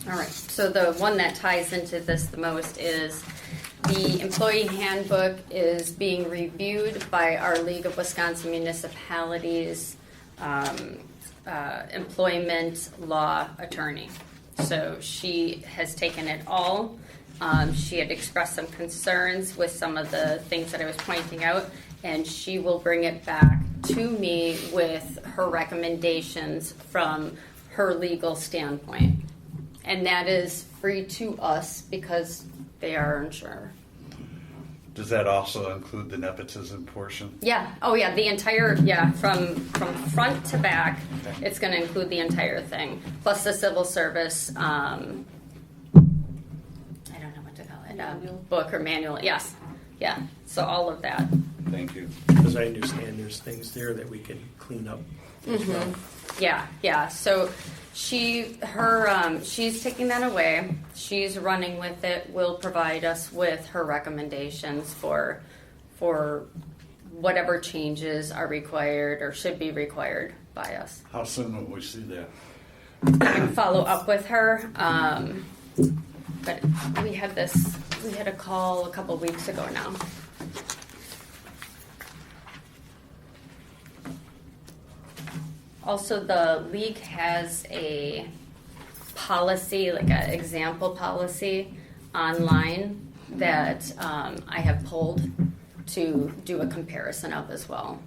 All right, so the one that ties into this the most is the employee handbook is being reviewed by our League of Wisconsin Municipalities employment law attorney. So she has taken it all. She had expressed some concerns with some of the things that I was pointing out, and she will bring it back to me with her recommendations from her legal standpoint. And that is free to us because they are our insurer. Does that also include the nepotism portion? Yeah. Oh, yeah. The entire, yeah, from front to back, it's going to include the entire thing, plus the civil service. I don't know what to call it. Book or manual. Yes. Yeah. So all of that. Thank you. Because I understand there's things there that we can clean up as well. Yeah. Yeah. So she's taking that away. She's running with it. Will provide us with her recommendations for whatever changes are required or should be required by us. How soon will we see that? I can follow up with her. But we had a call a couple weeks ago now. Also, the league has a policy, like an example policy online that I have pulled to do a comparison of as well.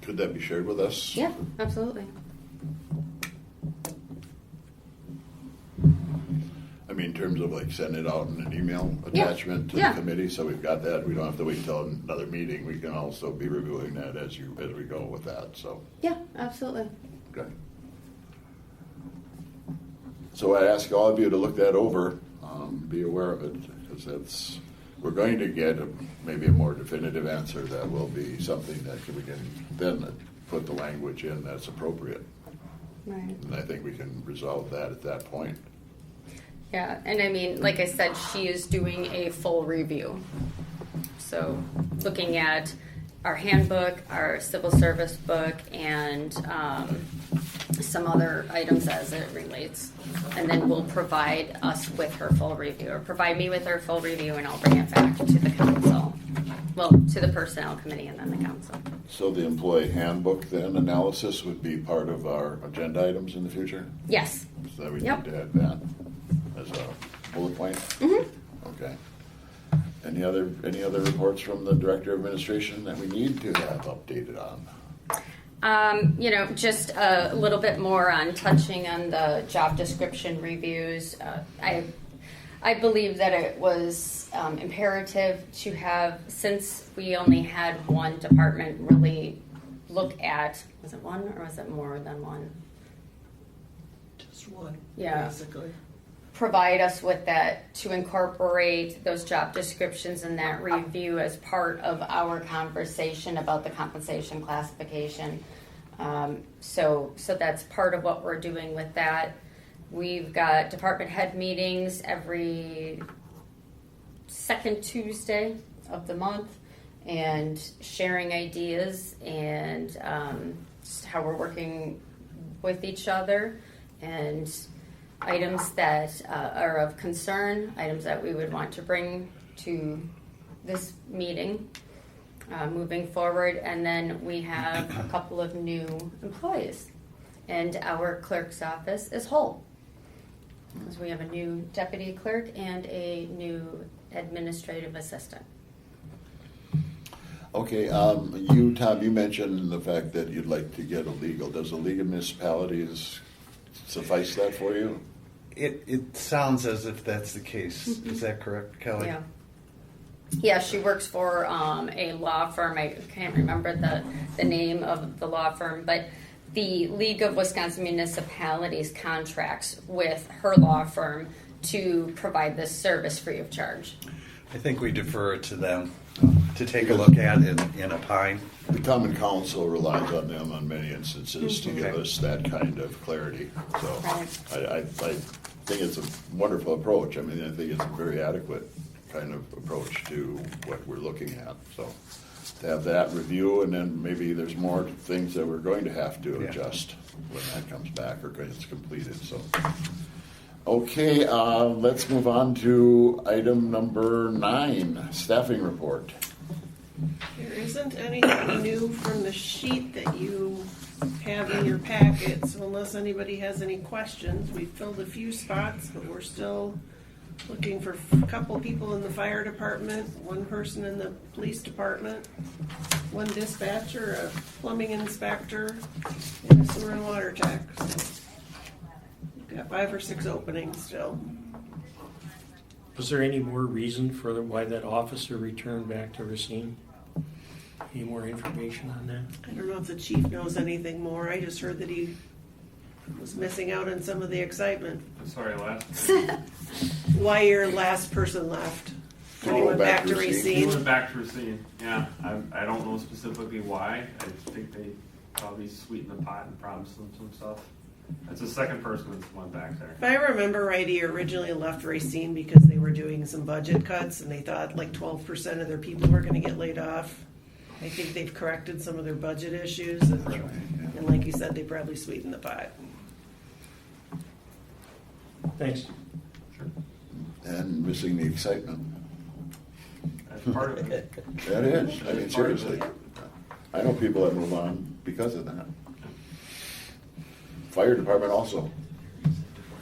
Could that be shared with us? Yeah, absolutely. I mean, in terms of like sending it out in an email attachment to the committee, so we've got that. We don't have to wait until another meeting. We can also be reviewing that as we go with that. So Yeah, absolutely. okay. So I ask all of you to look that over, be aware of it, because we're going to get maybe a more definitive answer that will be something that we can then put the language in that's appropriate. Right. And I think we can resolve that at that point. Yeah, and I mean, like I said, she is doing a full review. So looking at our handbook, our civil service book, and some other items as it relates. And then we'll provide us with her full review, or provide me with her full review, and I'll bring it back to the council. Well, to the personnel committee and then the council. So the employee handbook then analysis would be part of our agenda items in the future? Yes. So we need to add that as a bullet point? Mm-hmm. Okay. Any other reports from the Director of Administration that we need to have updated on? Just a little bit more on touching on the job description reviews. I believe that it was imperative to have, since we only had one department really look at, was it one or was it more than one? Just one, Yeah. basically. Provide us with that to incorporate those job descriptions and that review as part of our conversation about the compensation classification. So that's part of what we're doing with that. We've got department head meetings every second Tuesday of the month, and sharing ideas and just how we're working with each other, and items that are of concern, items that we would want to bring to this meeting moving forward. And then we have a couple of new employees, and our clerk's office is whole, because we have a new deputy clerk and a new administrative assistant. Okay, Tom, you mentioned the fact that you'd like to get a legal. Does the League of Municipalities suffice that for you? It sounds as if that's the case. Mm-hmm. Is that correct, Kelly? Yeah. Yeah, she works for a law firm. I can't remember the name of the law firm, but the League of Wisconsin Municipalities contracts with her law firm to provide this service free of charge. I think we defer it to them to take a look at in opine. The Common Council relies on them on many instances to give us that kind of clarity. So I think it's a wonderful approach. I mean, I think it's very adequate. kind of approach to what we're looking at. So to have that review, and then maybe there's more things that we're going to have to adjust when that comes back or gets completed. So, okay, let's move on to item number 9, staffing report. There isn't anything new from the sheet that you have in your packet, so unless anybody has any questions, we filled a few spots, but we're still looking for a couple people in the fire department, one person in the police department, one dispatcher, a plumbing inspector, and a sewer and water tech. So we've got 5 or 6 openings still. Was there any more reason for why that officer returned back to Racine? Any more information on that? I don't know if the chief knows anything more. I just heard that he was missing out on some of the excitement. I'm sorry, last. Why your last person left? When he went back to He Racine? went back to Racine, yeah. I don't know specifically why. I think they probably sweetened the pot and promised them some stuff. That's the second person that's went back there. If I remember right, he originally left Racine because they were doing some budget cuts and they thought like 12% of their people were going to get laid off. I think they've corrected some of their budget issues, and like you said, they probably sweetened the pot. Thanks. And missing the excitement. That's part of it. That is. I mean, seriously. I know people that move on because of that. Fire department also.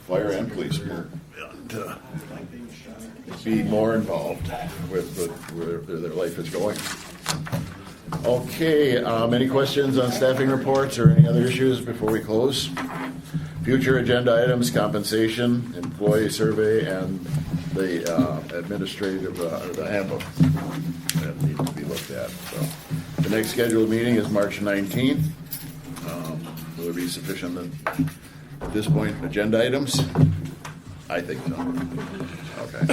Fire and police were to be more involved with where their life is going. Okay, any questions on staffing reports or any other issues before we close? Future agenda items, compensation, employee survey, and the administrative, the handbook that need to be looked at. So, the next scheduled meeting is March 19th. Will there be sufficient at this point agenda items? I think so. Okay.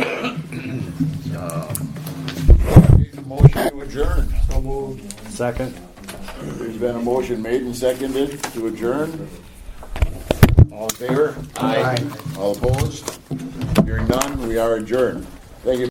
Motion to adjourn. So moved. Second. There's been a motion made and seconded to adjourn. All in favor? Aye. All opposed? Hearing none, we are adjourned. Thank you.